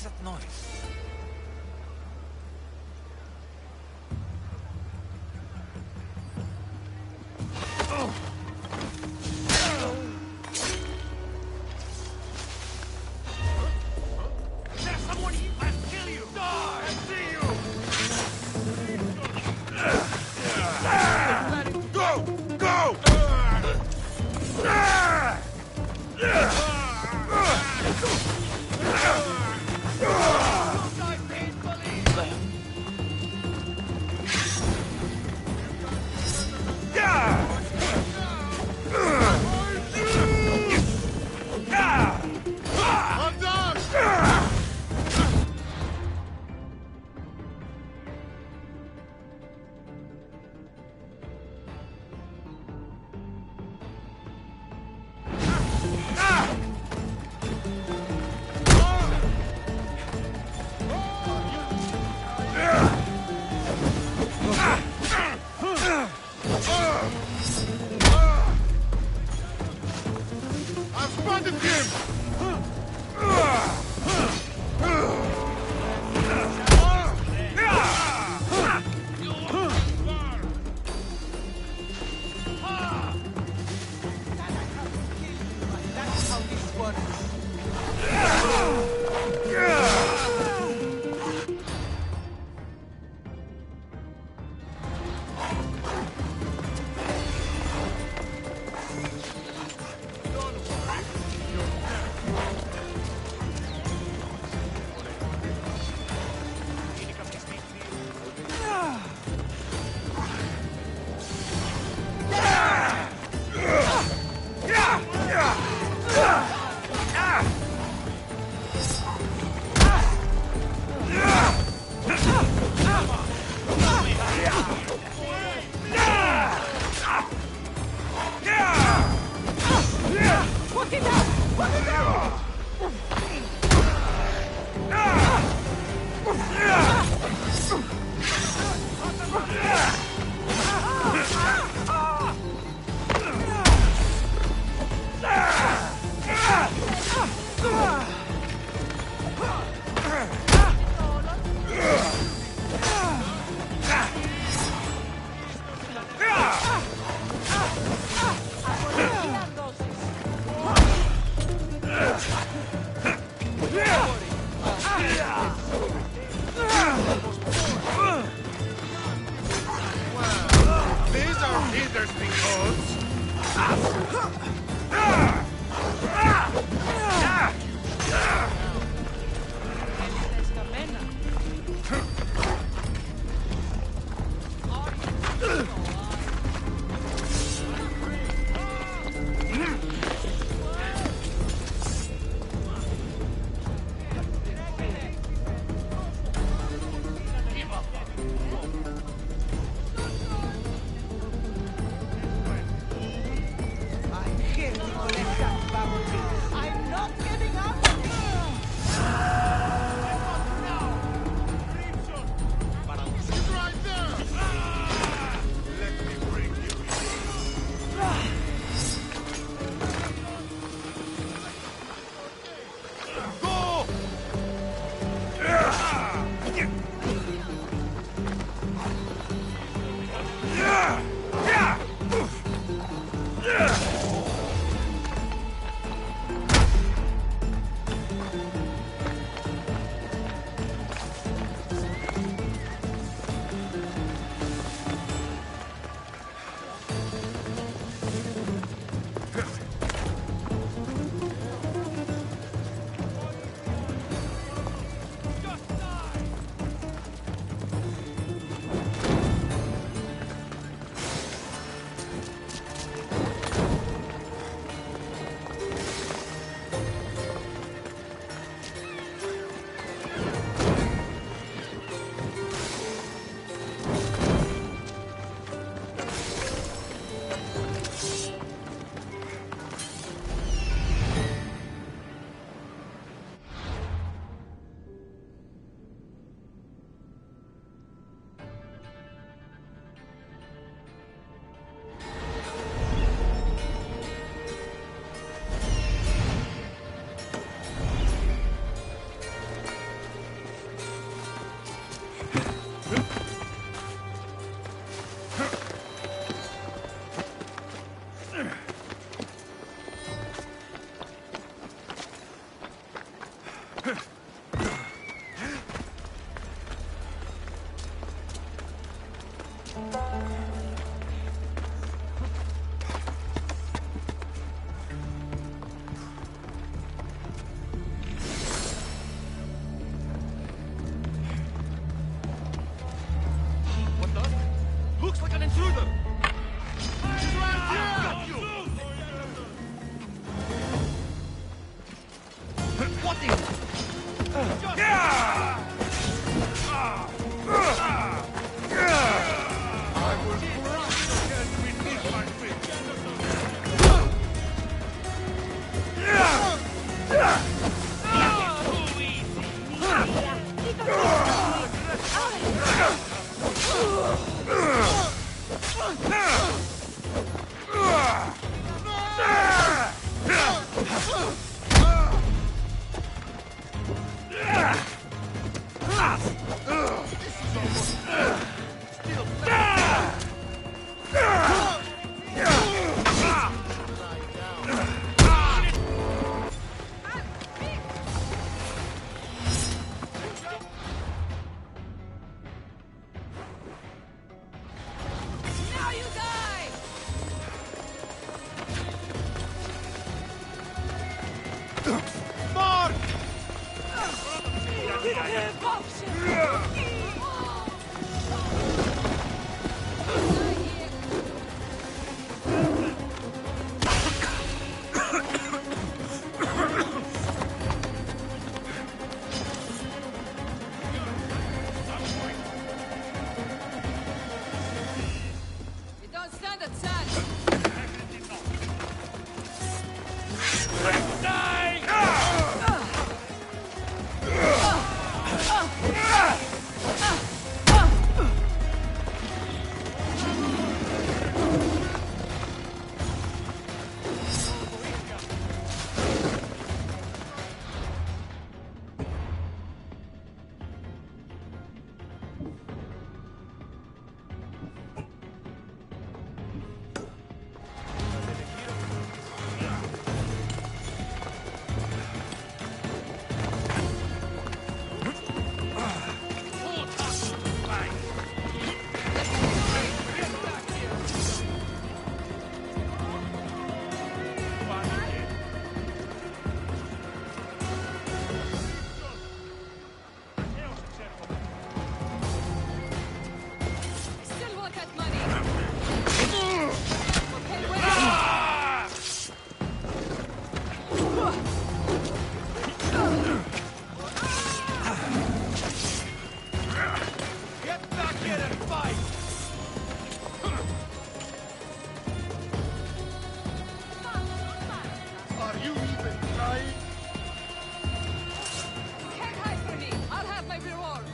What's that noise? There's someone here! I'll kill you! Die! I see you! Go! Go! I've spotted him! These are interesting codes. I hear the intruder! What is... I will crush your head beneath my feet! Now you die! Mark! You don't stand a chance! Still won't get money! Okay, wait! Get back here and fight! Are you even trying? You can't hide from me! I'll have my reward!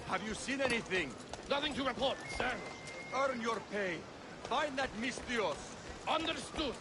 Have you seen anything? Nothing to report, sir. Earn your pay. Find that Mistios. Understood.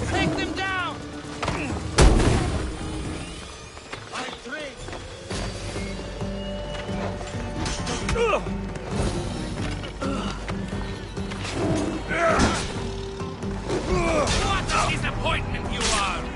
Take them down! What a disappointment you are!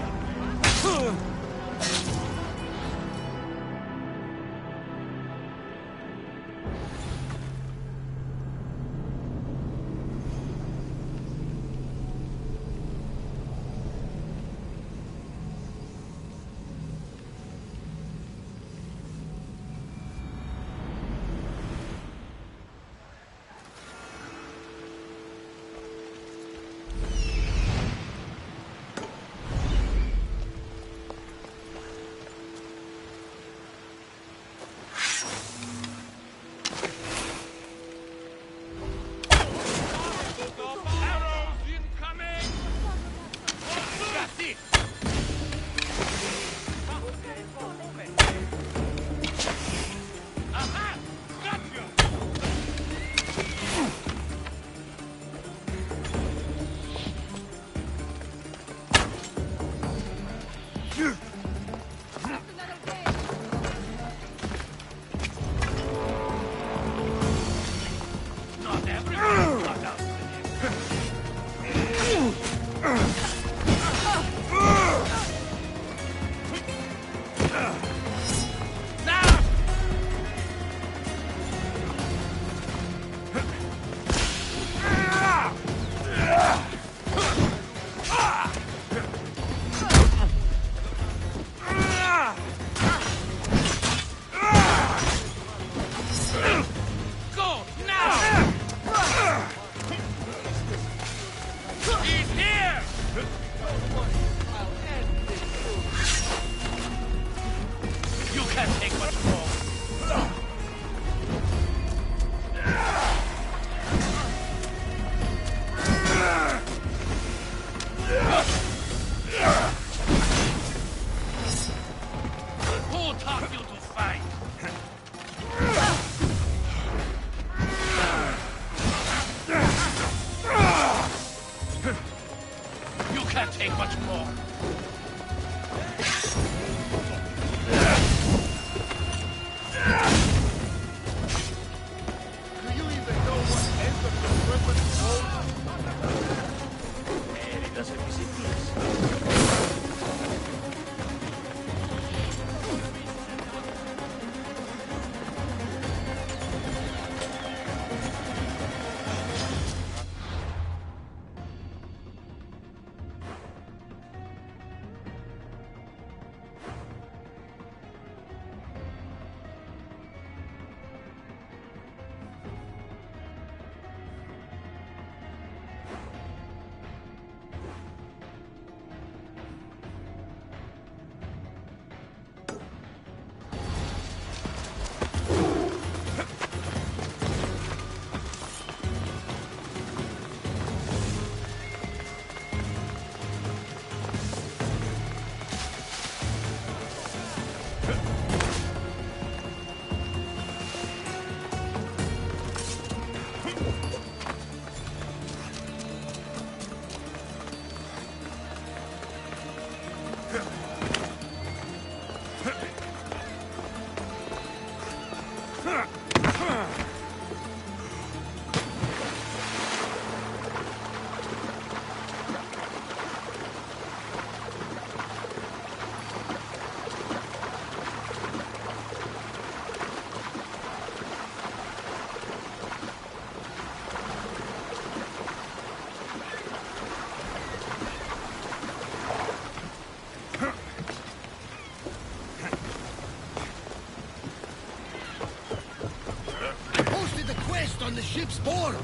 lost on the ship's board.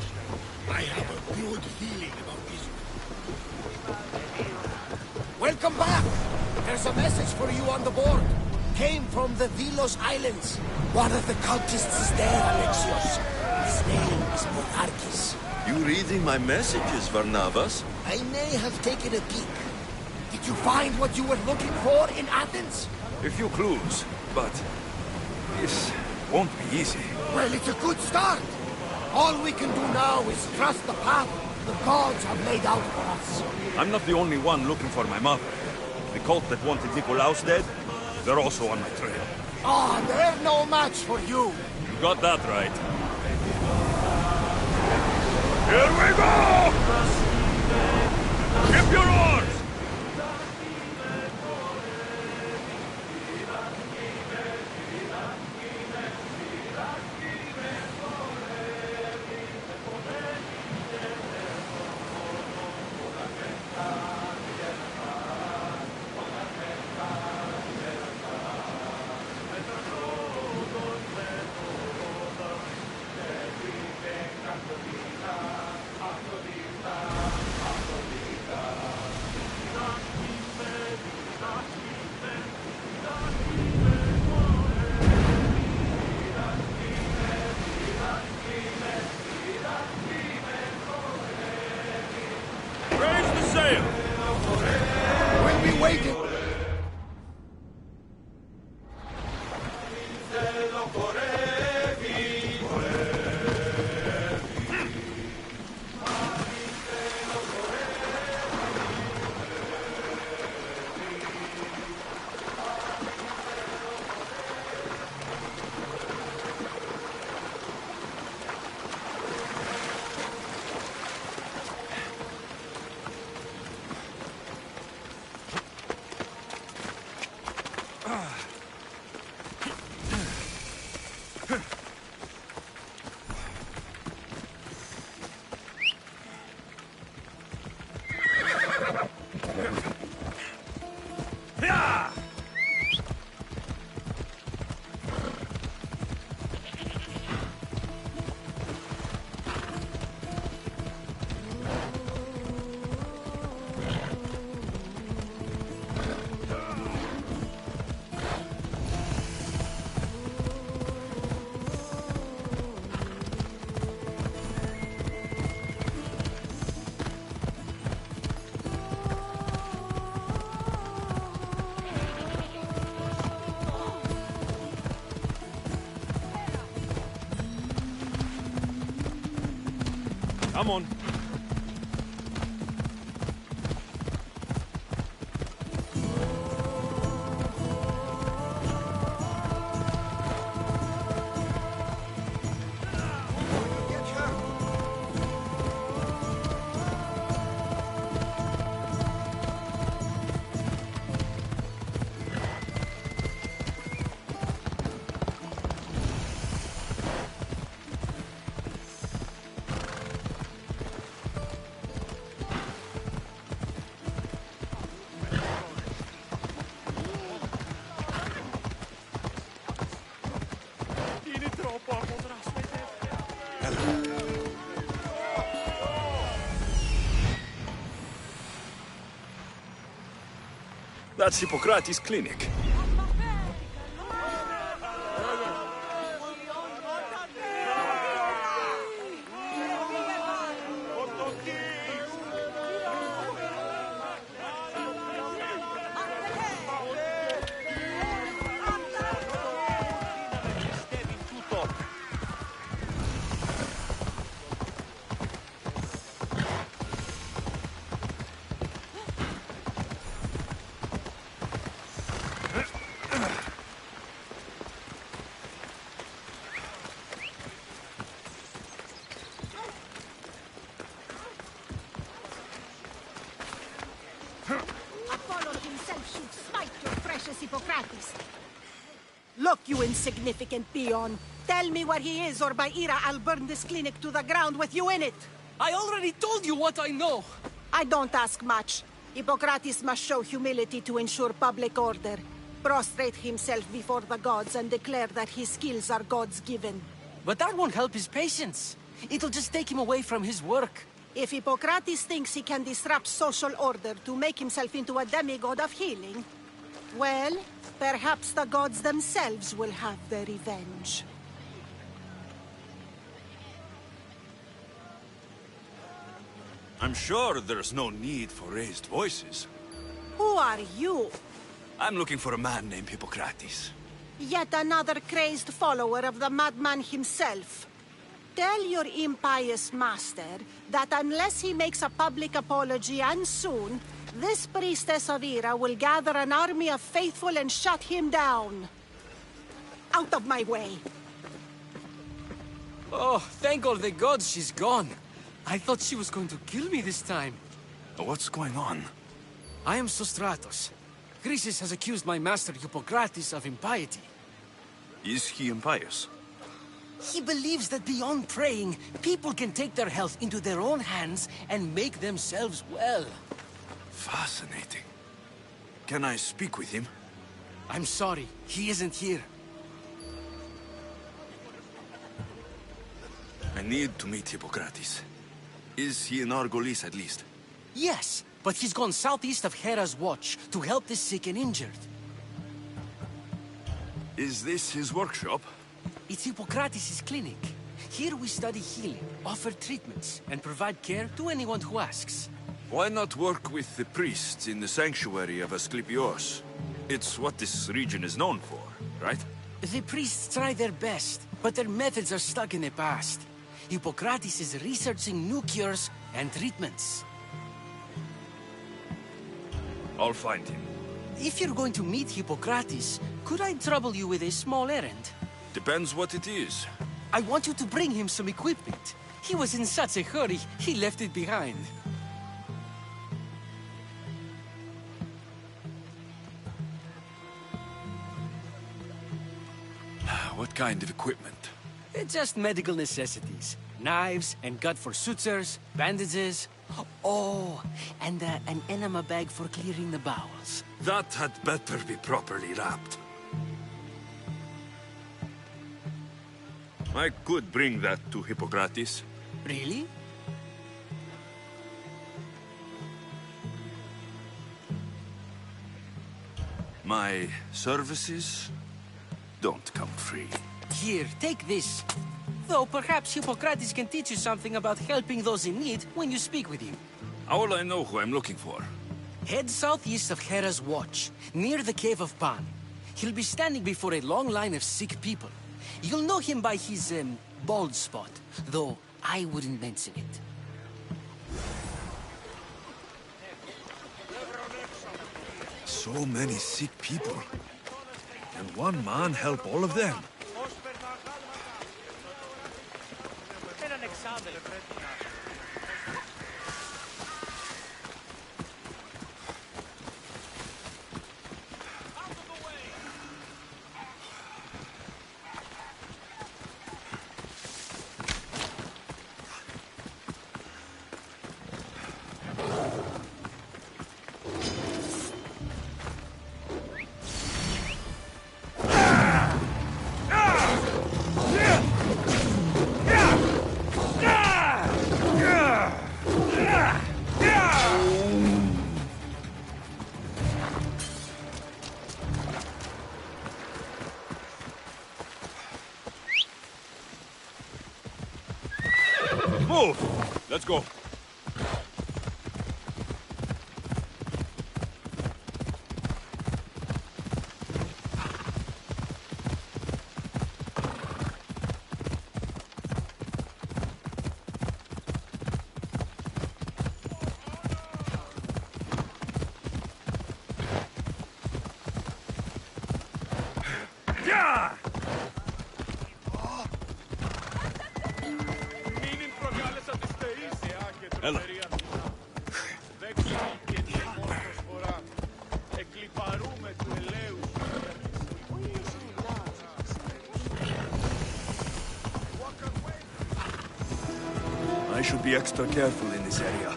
I have a good feeling about this. Welcome back. There's a message for you on the board. Came from the Vilos Islands. One of the cultists is there, Alexios. His name is Monarchis. You reading my messages, Varnavas? I may have taken a peek. Did you find what you were looking for in Athens? A few clues, but this won't be easy. Well, it's a good start. All we can do now is trust the path the gods have laid out for us. I'm not the only one looking for my mother. The cult that wanted Nikolaos dead, they're also on my trail. Ah, they're no match for you. You got that right. Here we go! Ship your oars! We'll be waiting. Come on. That's Hippocrates' clinic. Apollo himself should smite your precious Hippocrates. Look, you insignificant peon. Tell me where he is, or by Ira, I'll burn this clinic to the ground with you in it. I already told you what I know. I don't ask much. Hippocrates must show humility to ensure public order. Prostrate himself before the gods and declare that his skills are gods given. But that won't help his patients. It'll just take him away from his work. If Hippocrates thinks he can disrupt social order to make himself into a demigod of healing, well, perhaps the gods themselves will have their revenge. I'm sure there's no need for raised voices. Who are you? I'm looking for a man named Hippocrates. Yet another crazed follower of the madman himself. Tell your impious master that unless he makes a public apology, and soon, this priestess of Ira will gather an army of faithful and shut him down. Out of my way! Oh, thank all the gods she's gone. I thought she was going to kill me this time. What's going on? I am Sostratos. Chrysis has accused my master Hippocrates of impiety. Is he impious? He believes that beyond praying, people can take their health into their own hands and make themselves well. Fascinating. Can I speak with him? I'm sorry, he isn't here. I need to meet Hippocrates. Is he in Argolis at least? Yes, but he's gone southeast of Hera's Watch to help the sick and injured. Is this his workshop? It's Hippocrates' clinic. Here we study healing, offer treatments, and provide care to anyone who asks. Why not work with the priests in the sanctuary of Asclepios? It's what this region is known for, right? The priests try their best, but their methods are stuck in the past. Hippocrates is researching new cures and treatments. I'll find him. If you're going to meet Hippocrates, could I trouble you with a small errand? Depends what it is. I want you to bring him some equipment. He was in such a hurry, he left it behind. What kind of equipment? Just medical necessities. Knives and gut for sutures, bandages. Oh, and an enema bag for clearing the bowels. That had better be properly wrapped. I could bring that to Hippocrates. Really? My services don't come free. Here, take this. Though perhaps Hippocrates can teach you something about helping those in need when you speak with him. How will I know who I'm looking for? Head southeast of Hera's Watch, near the Cave of Pan. He'll be standing before a long line of sick people. You'll know him by his, bald spot, though I wouldn't mention it. So many sick people. Can one man help all of them? Move! Let's go. Έλα. I should be extra careful in this area.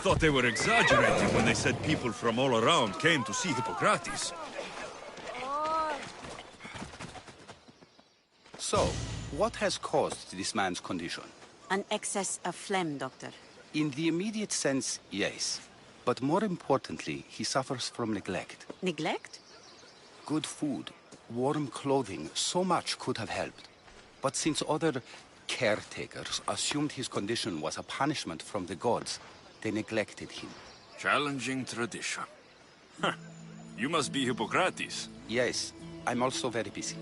thought they were exaggerating when they said people from all around came to see Hippocrates. So, what has caused this man's condition? An excess of phlegm, Doctor. In the immediate sense, yes. But more importantly, he suffers from neglect. Neglect? Good food, warm clothing, so much could have helped. But since other caretakers assumed his condition was a punishment from the gods, they neglected him. Challenging tradition. Huh. You must be Hippocrates. Yes, I'm also very busy.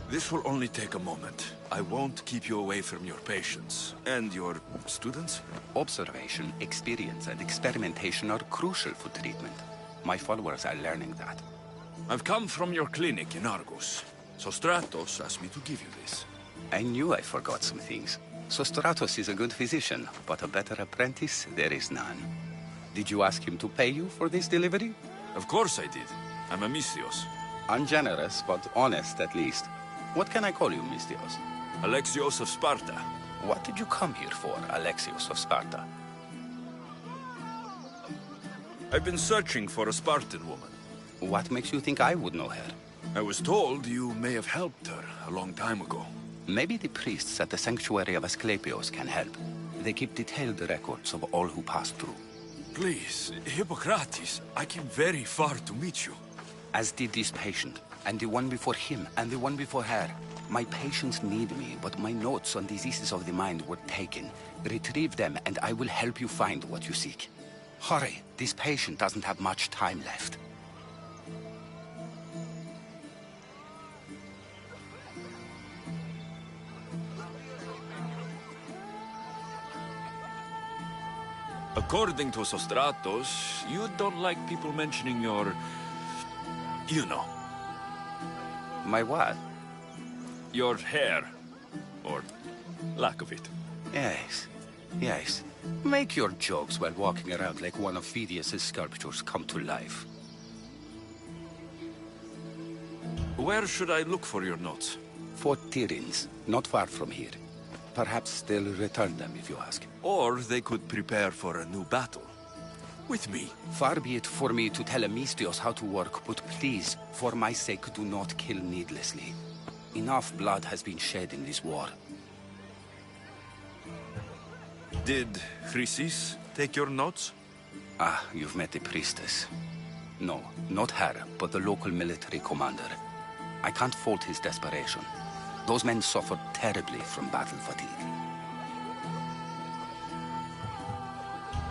This will only take a moment. I won't keep you away from your patients. And your students? Observation, experience, and experimentation are crucial for treatment. My followers are learning that. I've come from your clinic in Argos. Sostratos asked me to give you this. I knew I forgot some things. Sostratos is a good physician, but a better apprentice there is none. Did you ask him to pay you for this delivery? Of course I did. I'm a Mystios. Ungenerous, but honest at least. What can I call you, Mystios? Alexios of Sparta. What did you come here for, Alexios of Sparta? I've been searching for a Spartan woman. What makes you think I would know her? I was told you may have helped her a long time ago. Maybe the priests at the sanctuary of Asclepios can help. They keep detailed records of all who passed through. Please, Hippocrates, I came very far to meet you. As did this patient, and the one before him, and the one before her. My patients need me, but my notes on diseases of the mind were taken. Retrieve them, and I will help you find what you seek. Hurry, this patient doesn't have much time left. According to Sostratos, you don't like people mentioning your... you know. My what? Your hair. Or lack of it. Yes, yes. Make your jokes while walking around like one of Phidias' sculptures come to life. Where should I look for your notes? Fort Tyrins, not far from here. Perhaps they'll return them if you ask. Or they could prepare for a new battle. With me. Far be it for me to tell a Mystios how to work, but please, for my sake, do not kill needlessly. Enough blood has been shed in this war. Did Chrysis take your notes? Ah, you've met the priestess. No, not her, but the local military commander. I can't fault his desperation. Those men suffered terribly from battle fatigue.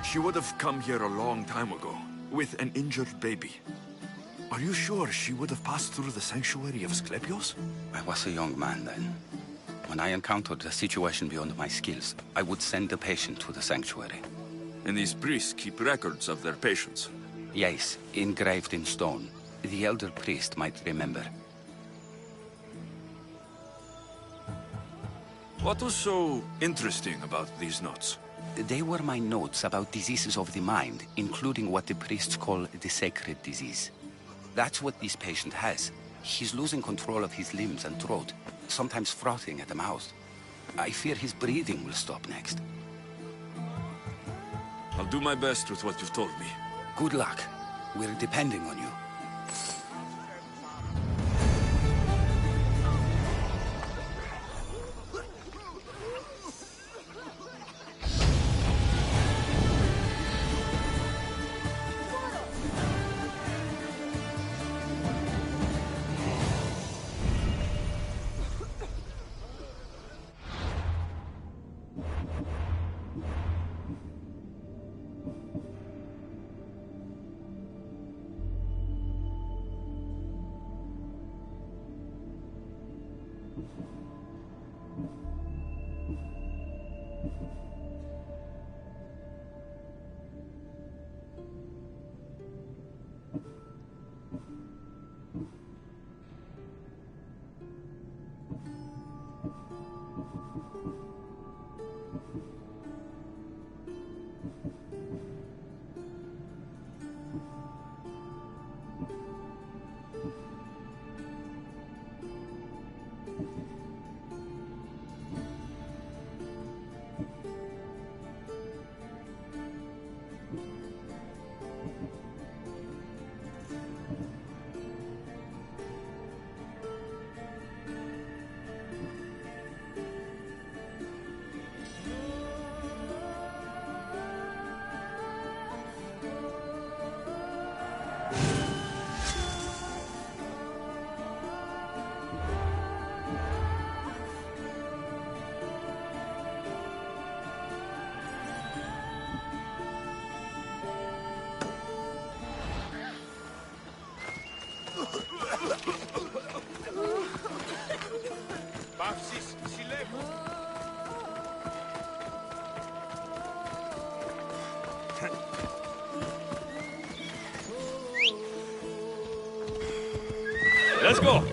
She would have come here a long time ago, with an injured baby. Are you sure she would have passed through the sanctuary of Asclepios? I was a young man then. When I encountered a situation beyond my skills, I would send the patient to the sanctuary. And these priests keep records of their patients? Yes, engraved in stone. The elder priest might remember. What was so interesting about these notes? They were my notes about diseases of the mind, including what the priests call the sacred disease. That's what this patient has. He's losing control of his limbs and throat, sometimes frothing at the mouth. I fear his breathing will stop next. I'll do my best with what you've told me. Good luck. We're depending on you. Let's go!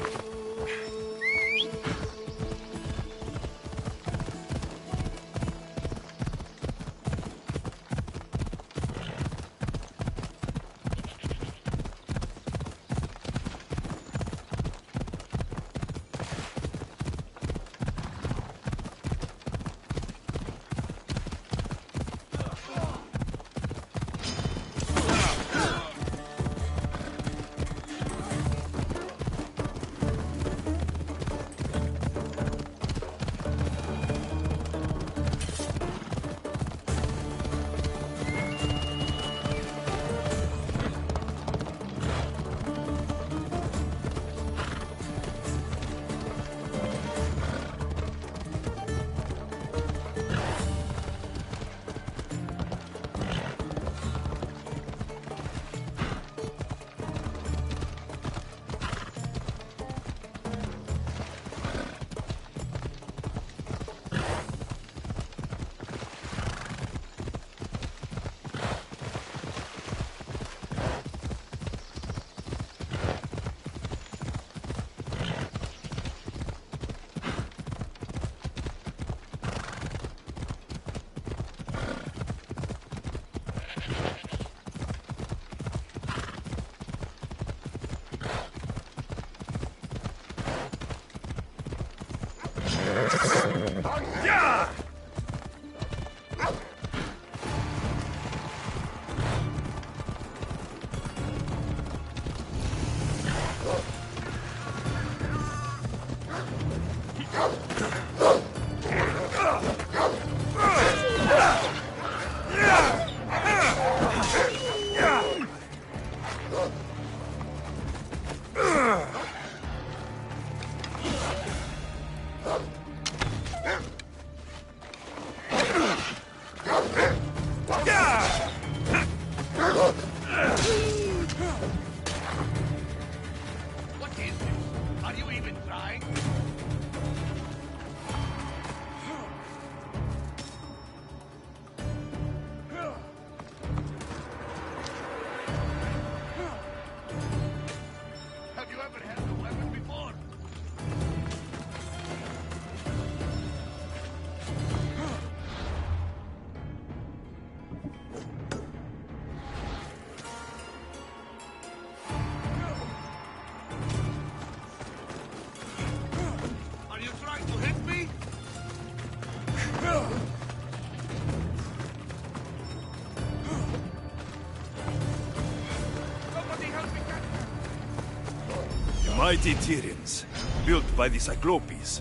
Mighty Tyrians, built by the Cyclopes,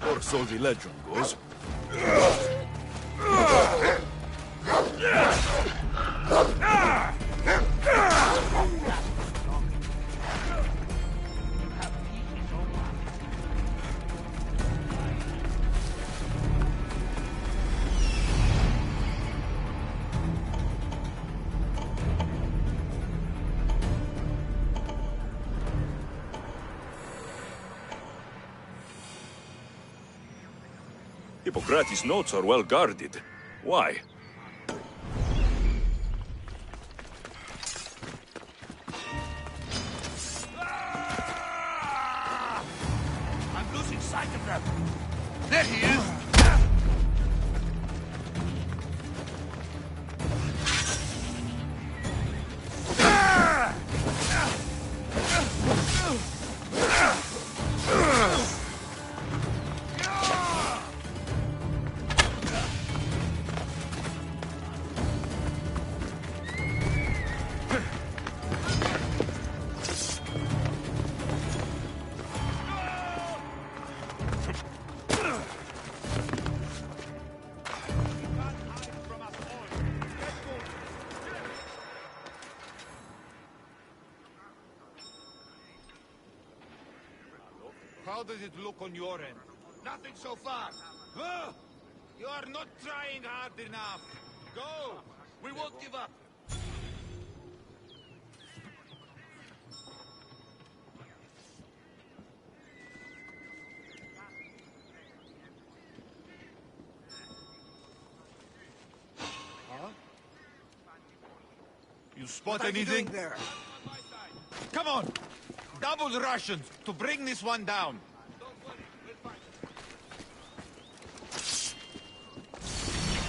or so the legend goes. Hippocrates' notes are well guarded. Why? I'm losing sight of them. There he is. How does it look on your end? Nothing so far. Huh? You are not trying hard enough. Go! We won't give up. Huh? You spot What are you anything? doing there? Come on! Double the Russians to bring this one down.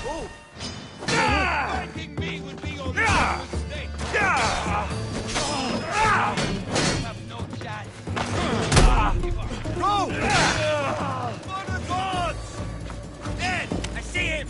Oh! Fighting me would be your mistake. You have no chance. Go! For the gods! Ed, I see him!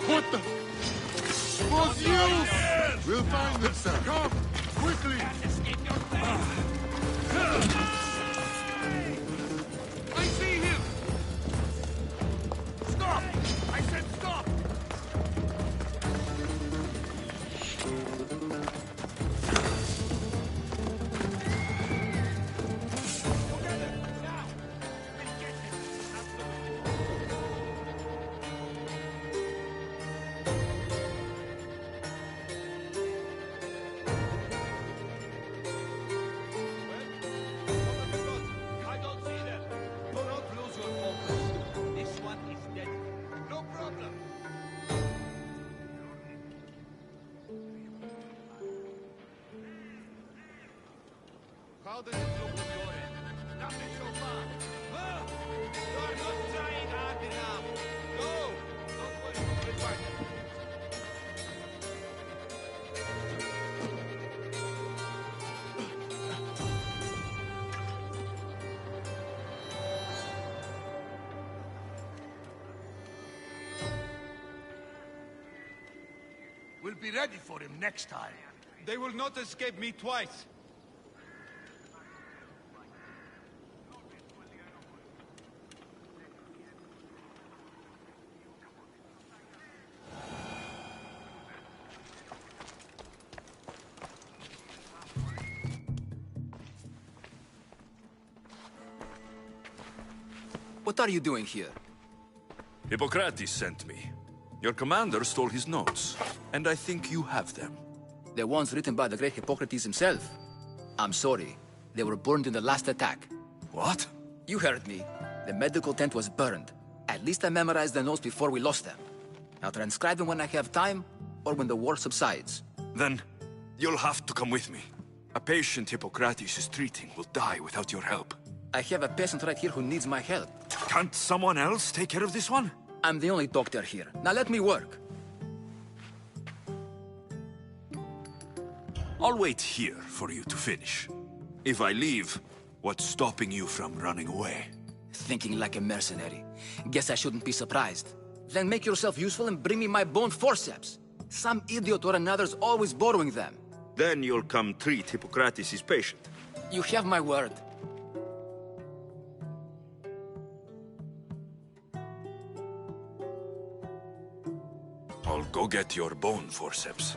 What the? Was you? We'll find them, sir. Come, quickly. I see him! Stop! I said stop! How does it look on your end? Nothing so far. Oh, you're not trying hard enough. No, don't worry. We'll find them. We'll be ready for him next time. They will not escape me twice. What are you doing here? Hippocrates sent me. Your commander stole his notes, and I think you have them. The ones written by the great Hippocrates himself. I'm sorry. They were burned in the last attack. What? You heard me. The medical tent was burned. At least I memorized the notes before we lost them. I'll transcribe them when I have time, or when the war subsides. Then, you'll have to come with me. A patient Hippocrates is treating will die without your help. I have a patient right here who needs my help. Can't someone else take care of this one? I'm the only doctor here. Now let me work. I'll wait here for you to finish. If I leave, what's stopping you from running away? Thinking like a mercenary. Guess I shouldn't be surprised. Then make yourself useful and bring me my bone forceps. Some idiot or another's always borrowing them. Then you'll come treat Hippocrates' patient. You have my word. I'll go get your bone forceps.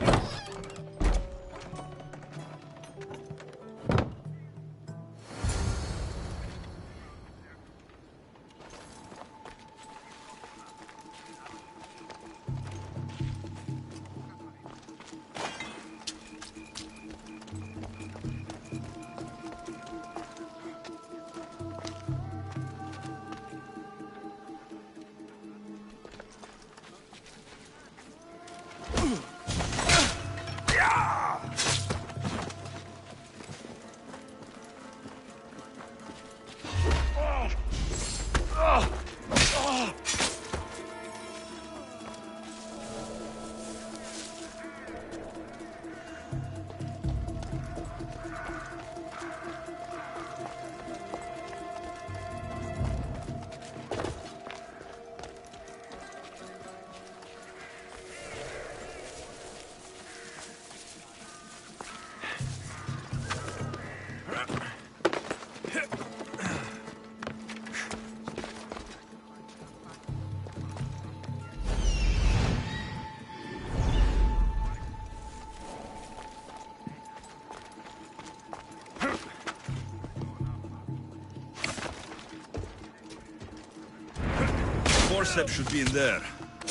Forceps should be in there.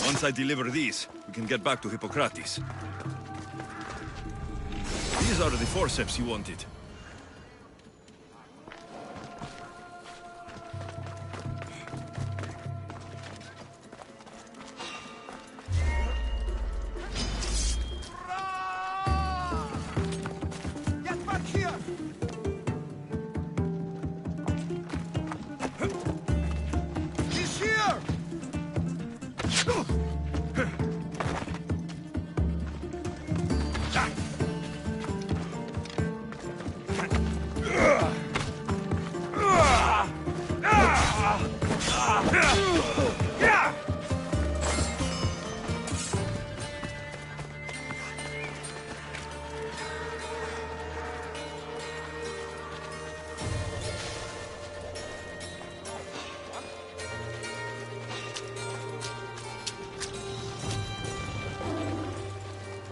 Once I deliver these, we can get back to Hippocrates. These are the forceps you wanted. Get back here! He's here!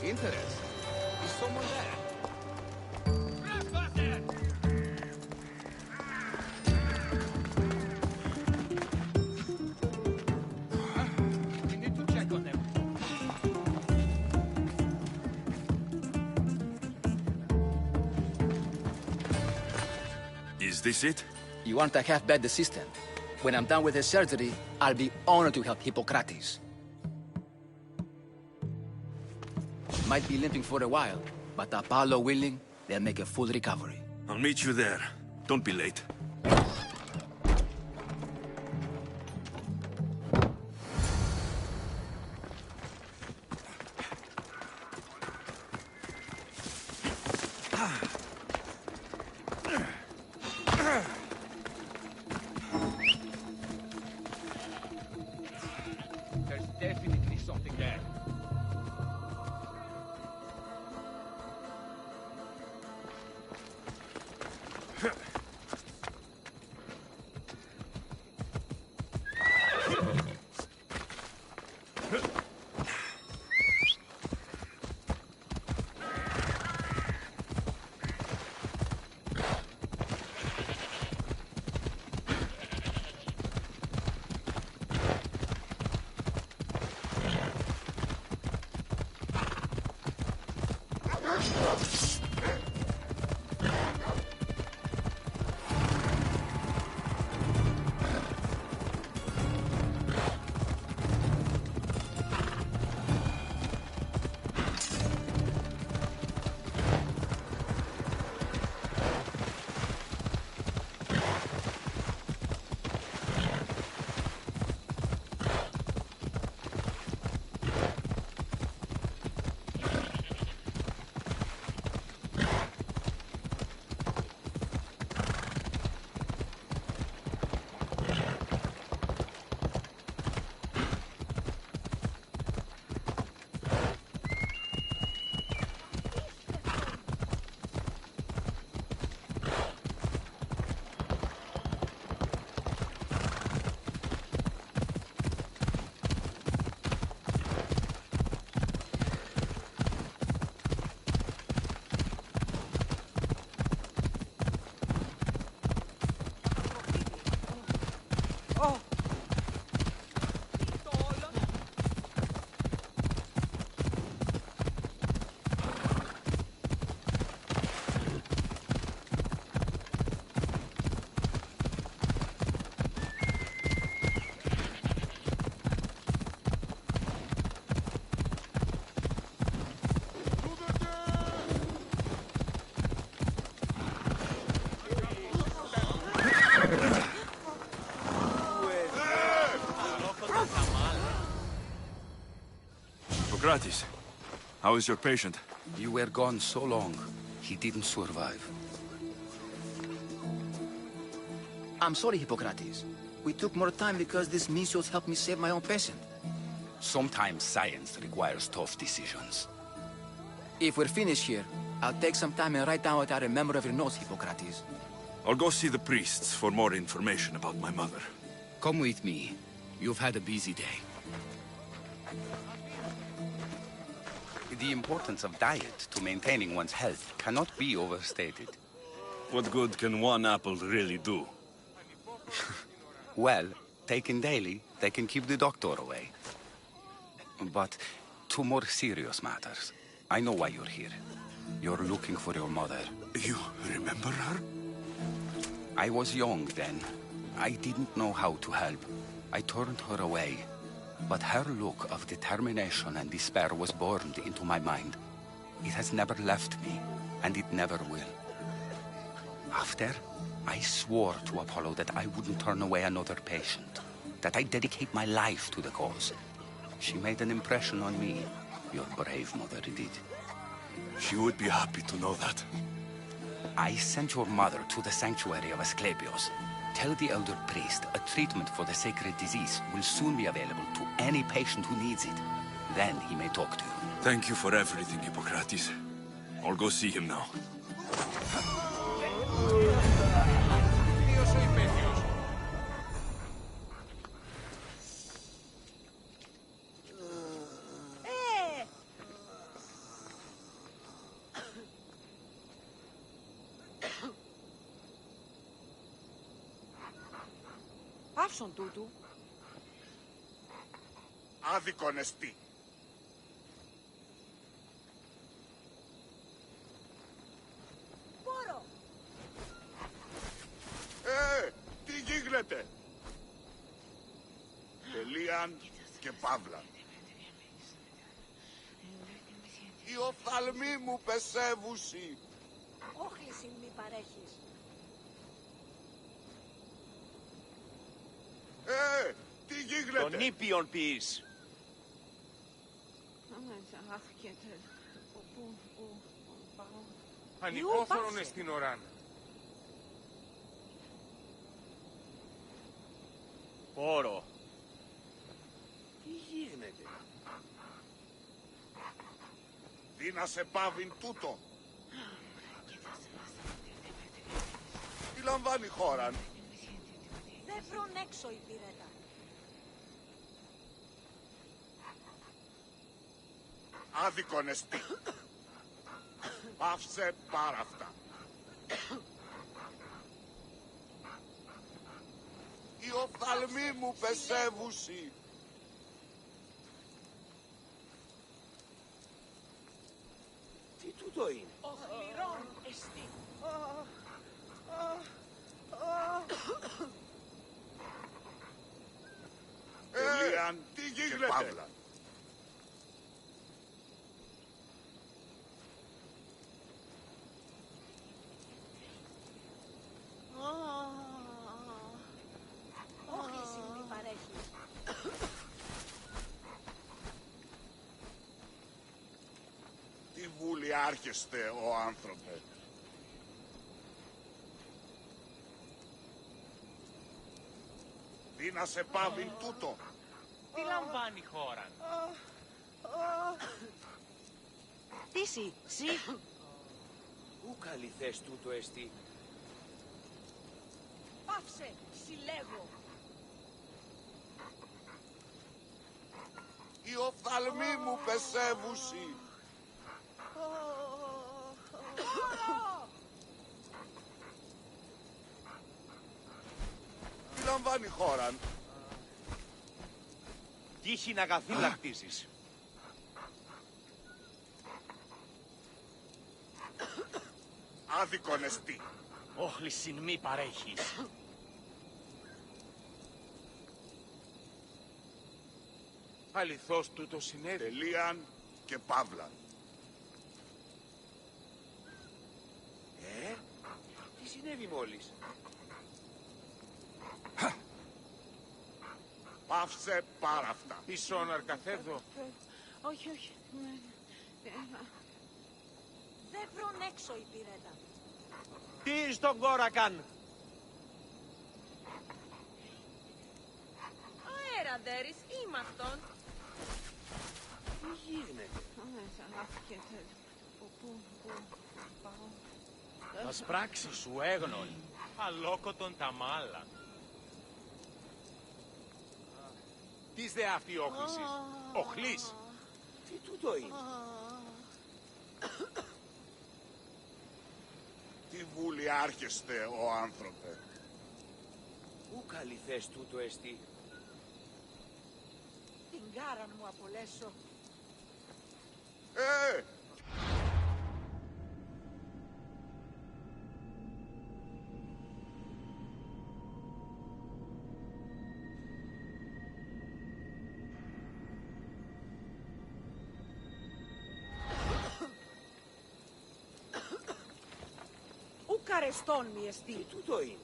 Interest. Is someone there? We need to check on them. Is this it? You aren't a half-bad assistant. When I'm done with his surgery, I'll be honored to help Hippocrates. Might be limping for a while, but Apollo willing, they'll make a full recovery. I'll meet you there. Don't be late. There's definitely something there. Hippocrates, how is your patient? You were gone so long, he didn't survive. I'm sorry, Hippocrates. We took more time because this measles helped me save my own patient. Sometimes science requires tough decisions. If we're finished here, I'll take some time and write down what I remember of your notes, Hippocrates. I'll go see the priests for more information about my mother. Come with me. You've had a busy day. The importance of diet to maintaining one's health cannot be overstated. What good can one apple really do? Well, taken daily, they can keep the doctor away. But to more serious matters. I know why you're here. You're looking for your mother. You remember her? I was young then. I didn't know how to help. I turned her away. But her look of determination and despair was burned into my mind. It has never left me, and it never will. After, I swore to Apollo that I wouldn't turn away another patient, that I'd dedicate my life to the cause. She made an impression on me. Your brave mother did. She would be happy to know that. I sent your mother to the sanctuary of Asclepios. Tell the elder priest a treatment for the sacred disease will soon be available to any patient who needs it. Then he may talk to you. Thank you for everything, Hippocrates. I'll go see him now. Άφησον τούτου. Άδικον εστί. Πόρο! Τι γίνεται! Τελίαν και Παύλα. Οι οφθαλμοί μου πεσεύουσι. Όχι, μη παρέχεις. Τι γίνεται? Τον ήπιον ποιείς. Ανυπόφορον στην οράν. Πόρο. Τι γίνεται? Δίνασε πάβιν τούτο. Τι λαμβάνει χώραν? Δεν βρουν έξω η πυρέτα. Άδικον εστί. Πάυσε πάρα αυτά. Οι οφθαλμοί μου πεσεύουσι. Τι τούτο είναι? Οχληρών εστί. Ελίαν, τι γίνεται? Όχι, μη παρέχεις. Τι βούλη άρχεστε, ο άνθρωπε? Δίνασε πάβιν τούτο. Τι λαμβάνει χώραν. Τύση, σι. Ού καλυθές τούτο εστί. Πάυσε, συλλέγω. Οι οφθαλμοί μου πεσεύουσι. Τι λαμβάνει χώραν? Τύχη να καθήλακτήσεις. Άδικον εστί. Όχλησιν μη παρέχεις. Αληθώς τούτο συνέβη. Τελείαν και παύλαν. Τι συνέβη μόλις? Πάυσε πάρα αυτά. Ισόν αρκαθέδω. Όχι, όχι. Δεν βρουν έξω η πυρέτα. Τι στον κόρακαν. Αέρα, Ντέρις, ήμαστον. Τι γίνεται? Τα σπράξει σου έγνον. Αλόκοτον τα μάλα. Τις δε αυτή η όχλησης. Οχλής. Τι τούτο είναι? Τι βούλη άρχεστε, ο άνθρωπε? Ού καλυθές τούτο εστί. Την κάραν μου απολέσω. Ουκαρεστόν μη εστί. Τι τούτο είναι?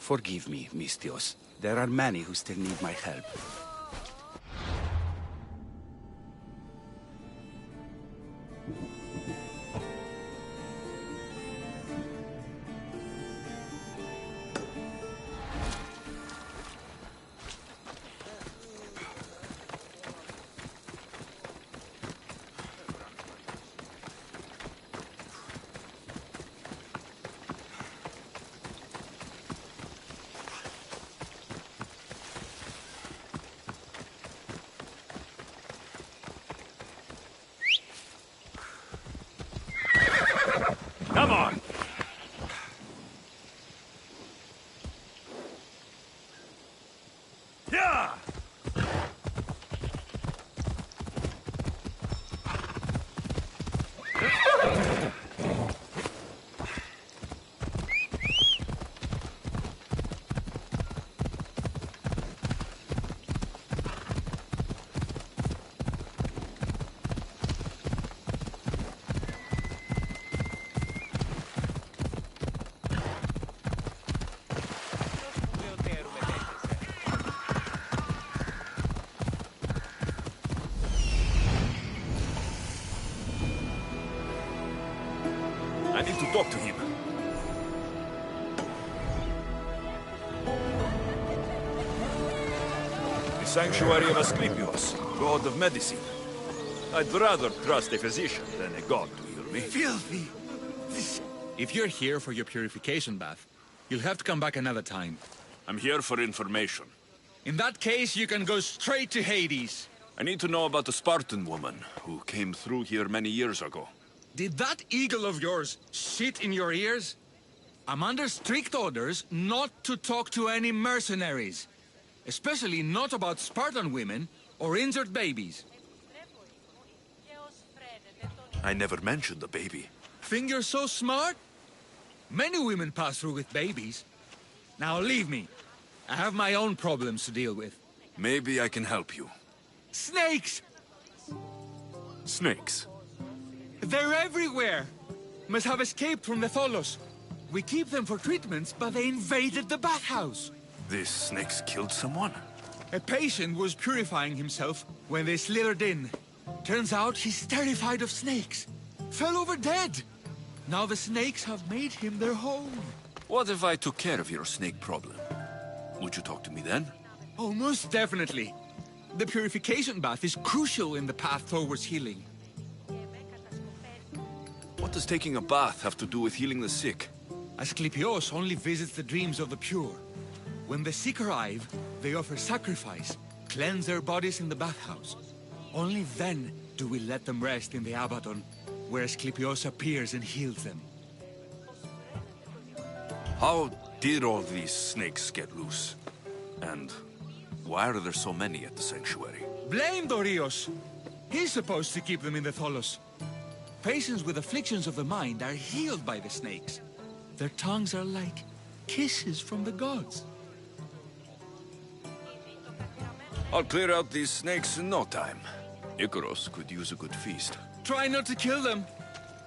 Forgive me, Mistios. There are many who still need my help. Come on. Yeah. talk to him. The sanctuary of Asclepios, god of medicine. I'd rather trust a physician than a god to heal me. Filthy! If you're here for your purification bath, you'll have to come back another time. I'm here for information. In that case, you can go straight to Hades. I need to know about the Spartan woman who came through here many years ago. Did that eagle of yours shit in your ears? I'm under strict orders not to talk to any mercenaries. Especially not about Spartan women or injured babies. I never mentioned the baby. Think you're so smart? Many women pass through with babies. Now leave me. I have my own problems to deal with. Maybe I can help you. Snakes! Snakes? They're everywhere! Must have escaped from the Tholos. We keep them for treatments, but they invaded the bathhouse. These snakes killed someone? A patient was purifying himself when they slithered in. Turns out he's terrified of snakes. Fell over dead. Now the snakes have made him their home. What if I took care of your snake problem? Would you talk to me then? Oh, most definitely. The purification bath is crucial in the path towards healing. What does taking a bath have to do with healing the sick? Asclepios only visits the dreams of the pure. When the sick arrive, they offer sacrifice, cleanse their bodies in the bathhouse. Only then do we let them rest in the Abaddon, where Asclepios appears and heals them. How did all these snakes get loose? And why are there so many at the sanctuary? Blame Dorios! He's supposed to keep them in the Tholos. Patients with afflictions of the mind are healed by the snakes. Their tongues are like kisses from the gods. I'll clear out these snakes in no time. Icaros could use a good feast. Try not to kill them.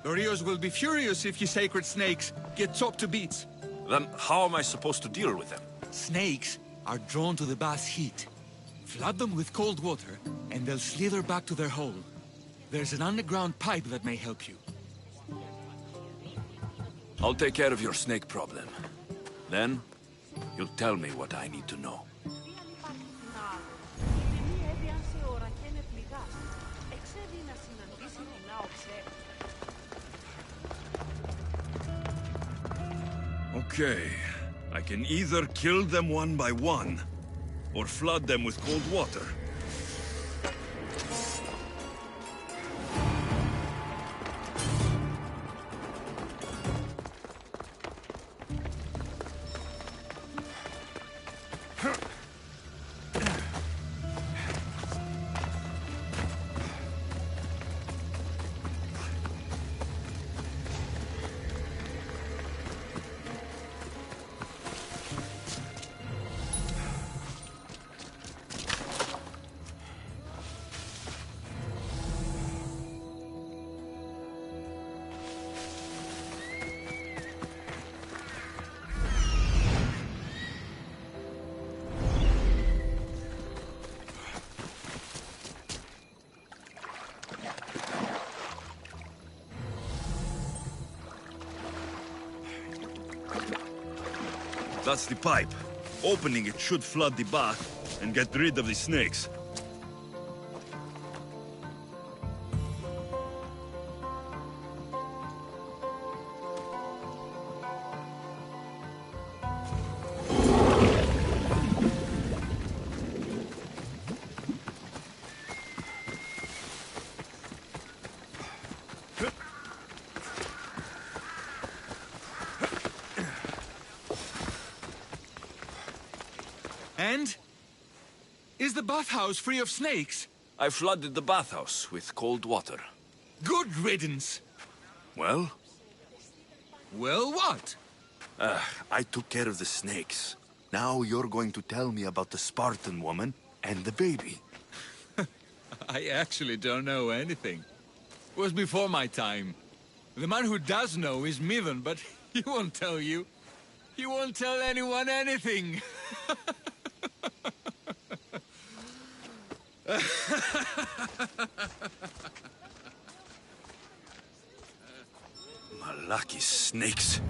Dorios will be furious if you sacred snakes get chopped to bits. Then how am I supposed to deal with them? Snakes are drawn to the bath's heat. Flood them with cold water, and they'll slither back to their hole. There's an underground pipe that may help you. I'll take care of your snake problem. Then, you'll tell me what I need to know. Okay. I can either kill them one by one, or flood them with cold water. That's the pipe. Opening it should flood the bath and get rid of the snakes. And? Is the bathhouse free of snakes? I flooded the bathhouse with cold water. Good riddance. Well? Well, what? I took care of the snakes. Now you're going to tell me about the Spartan woman and the baby. I actually don't know anything. It was before my time. The man who does know is Midon, but he won't tell you. He won't tell anyone anything. Lucky snakes.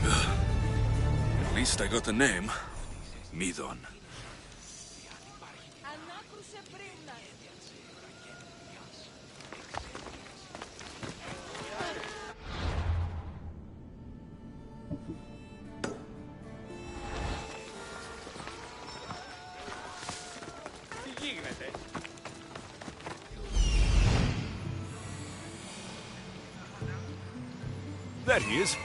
At least I got a name. Midon. There he is.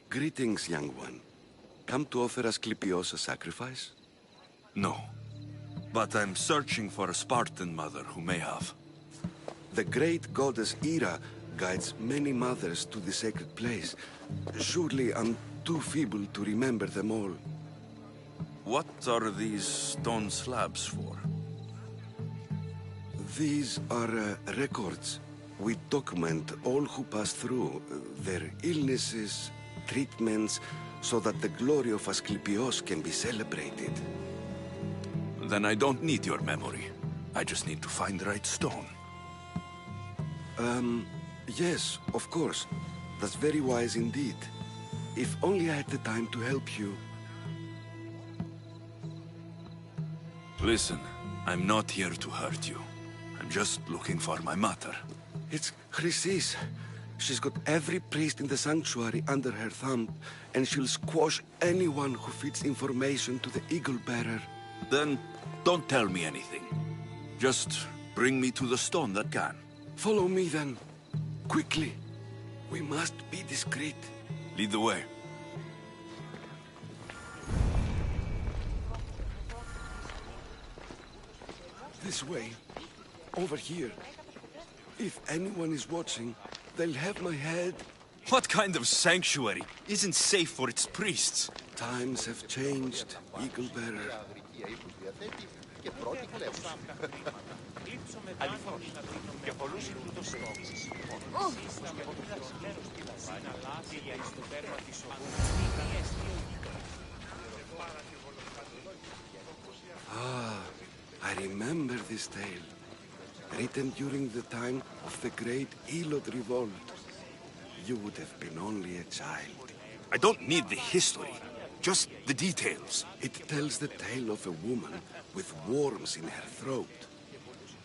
Greetings, young one. Come to offer Asclepios a sacrifice? No. But I'm searching for a Spartan mother who may have. The great goddess Ira guides many mothers to the sacred place. Surely I'm too feeble to remember them all. What are these stone slabs for? These are records. We document all who pass through, their illnesses, treatments, so that the glory of Asclepios can be celebrated. Then I don't need your memory. I just need to find the right stone. Yes, of course. That's very wise indeed. If only I had the time to help you. Listen, I'm not here to hurt you. I'm just looking for my mother. It's Chrysis. She's got every priest in the sanctuary under her thumb, and she'll squash anyone who feeds information to the Eagle Bearer. Then don't tell me anything. Just bring me to the stone that can. Follow me then. Quickly. We must be discreet. Lead the way. This way. Over here. If anyone is watching, they'll have my head. What kind of sanctuary isn't safe for its priests? Times have changed, Eagle Bearer. Ah, I remember this tale. Written during the time of the great Elod Revolt. You would have been only a child. I don't need the history, just the details. It tells the tale of a woman with worms in her throat.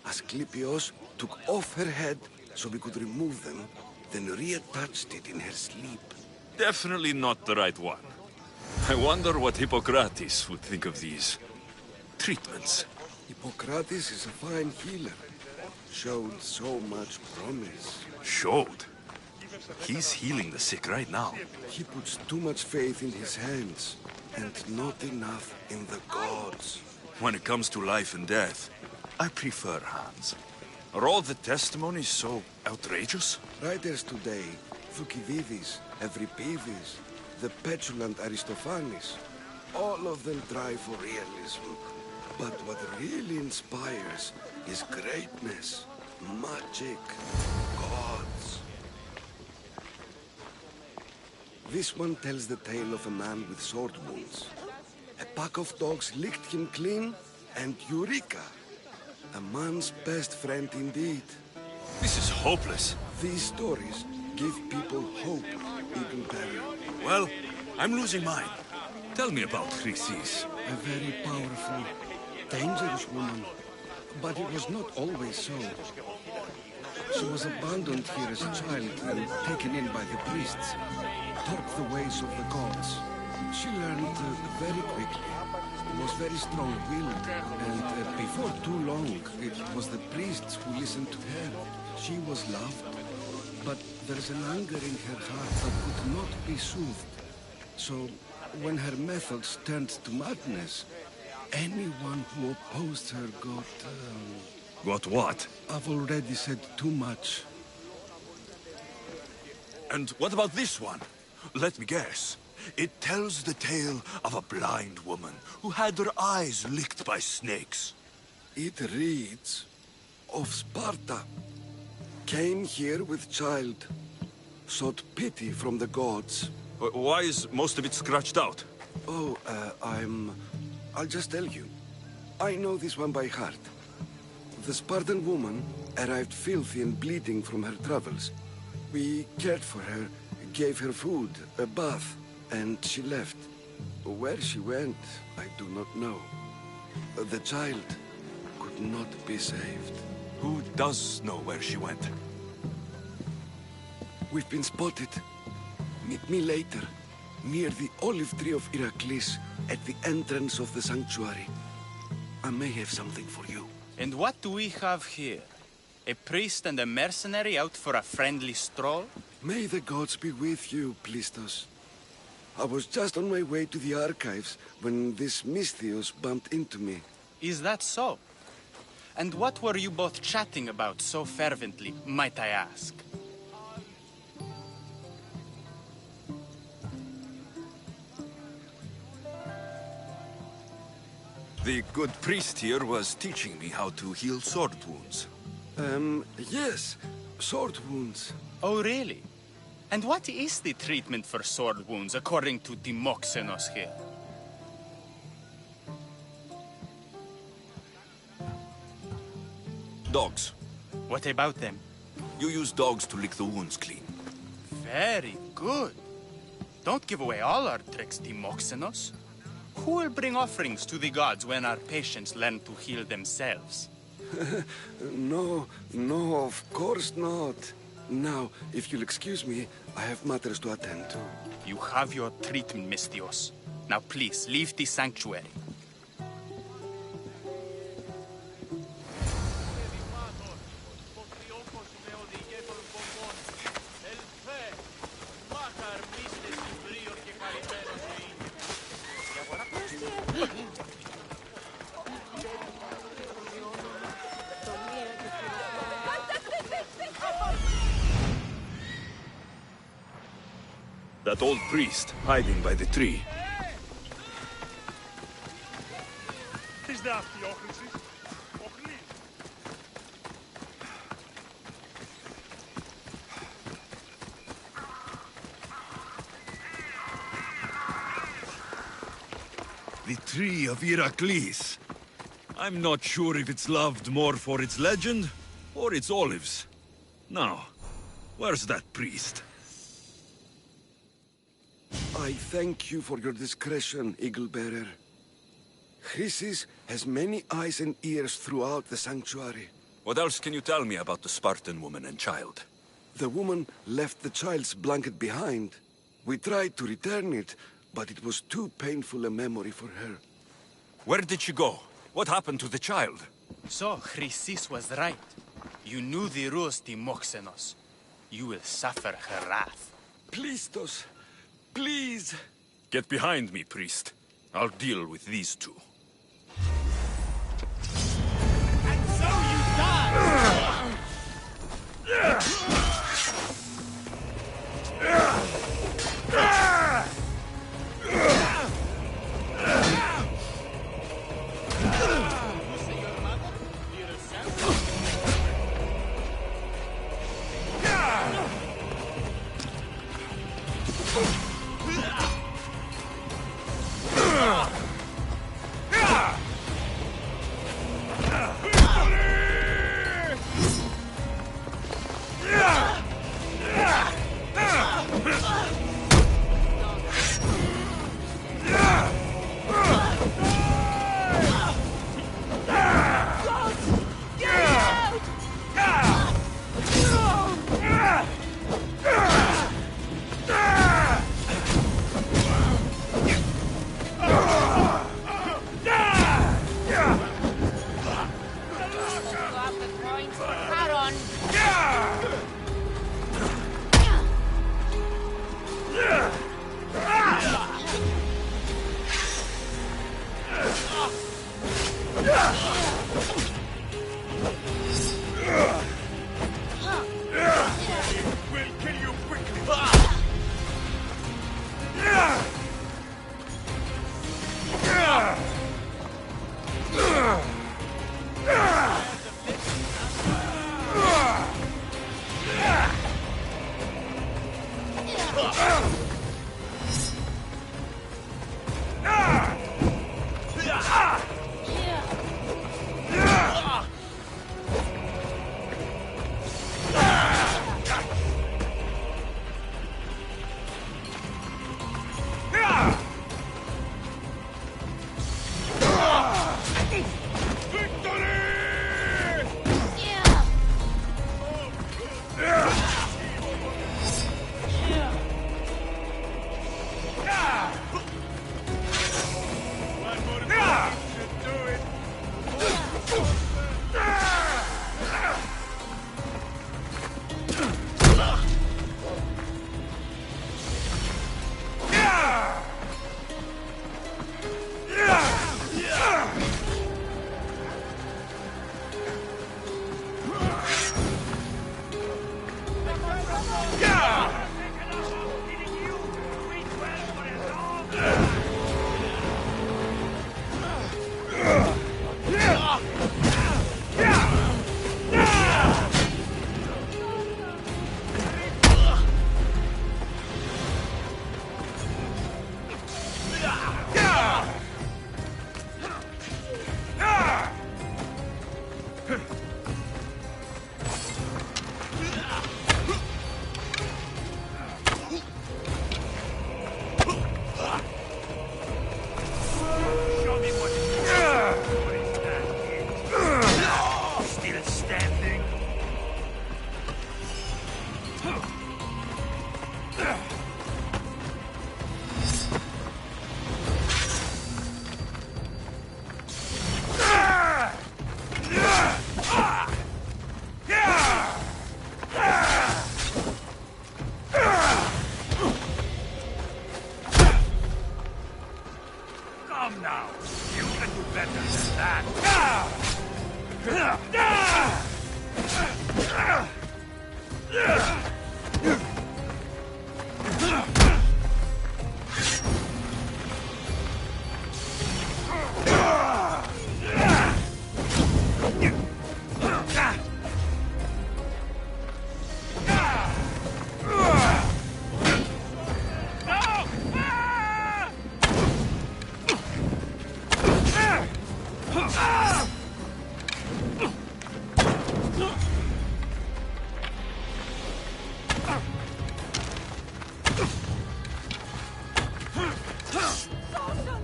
Asclepios took off her head so we could remove them, then reattached it in her sleep. Definitely not the right one. I wonder what Hippocrates would think of these treatments. Hippocrates is a fine healer. Showed so much promise. Showed? He's healing the sick right now. He puts too much faith in his hands, and not enough in the gods. When it comes to life and death, I prefer hands. Are all the testimonies so outrageous? Writers today, Thucydides, Euripides, the petulant Aristophanes, all of them try for realism. But what really inspires is greatness, magic, gods. This one tells the tale of a man with sword wounds. A pack of dogs licked him clean, and Eureka! A man's best friend indeed. This is hopeless. These stories give people hope, Eagle Bearer. Well, I'm losing mine. Tell me about Chrysis. A very powerful, dangerous woman. But it was not always so. She was abandoned here as a child and taken in by the priests. Taught the ways of the gods. She learned very quickly. Was very strong-willed, and before too long, it was the priests who listened to her. She was loved, but there's an anger in her heart that could not be soothed. So, when her methods turned to madness, anyone who opposed her got... Got what? I've already said too much. And what about this one? Let me guess. It tells the tale of a blind woman who had her eyes licked by snakes. It reads of Sparta. Came here with child. Sought pity from the gods. Why is most of it scratched out? Oh, I'll just tell you. I know this one by heart. The Spartan woman arrived filthy and bleeding from her travels. We cared for her, gave her food, a bath, and she left. Where she went, I do not know. The child could not be saved. Who does know where she went? We've been spotted. Meet me later, near the olive tree of Heracles, at the entrance of the sanctuary. I may have something for you. And what do we have here? A priest and a mercenary out for a friendly stroll? May the gods be with you, Plistos. I was just on my way to the archives when this Misthios bumped into me. Is that so? And what were you both chatting about so fervently, might I ask? The good priest here was teaching me how to heal sword wounds. Yes. Sword wounds. Oh, really? And what is the treatment for sword wounds, according to Timoxenos here? Dogs. What about them? You use dogs to lick the wounds clean. Very good. Don't give away all our tricks, Timoxenos. Who will bring offerings to the gods when our patients learn to heal themselves? No, of course not. Now, if you'll excuse me, I have matters to attend to. You have your treatment, Misthios. Now please, leave the sanctuary. That old priest, hiding by the tree. The tree of Heracles. I'm not sure if it's loved more for its legend or its olives. Now, where's that priest? I thank you for your discretion, Eagle-bearer. Chrysis has many eyes and ears throughout the sanctuary. What else can you tell me about the Spartan woman and child? The woman left the child's blanket behind. We tried to return it, but it was too painful a memory for her. Where did she go? What happened to the child? So, Chrysis was right. You knew the rules, Timoxenos. You will suffer her wrath. Plistos, please! Get behind me, priest. I'll deal with these two. And so you die! We'll kill you quickly! standing. Come now, you can do better than that.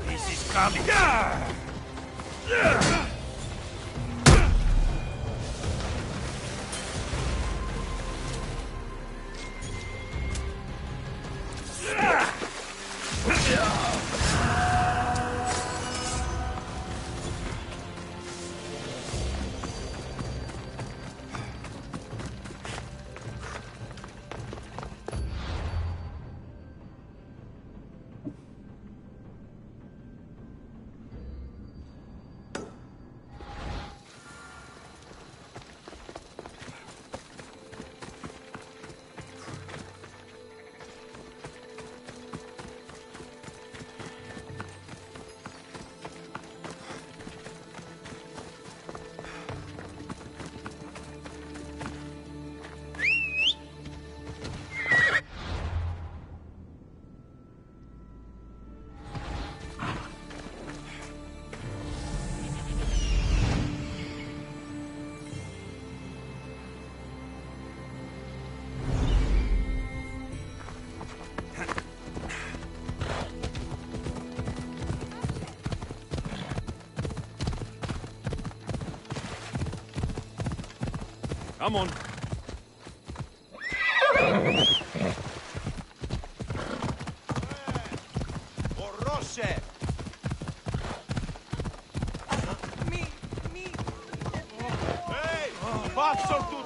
This is coming. Come on. Orosse! Ehi! Pazzo tu!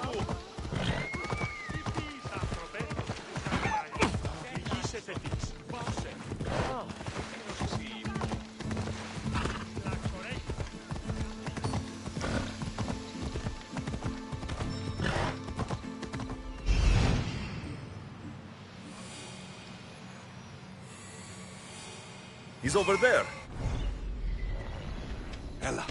He's over there. Ella.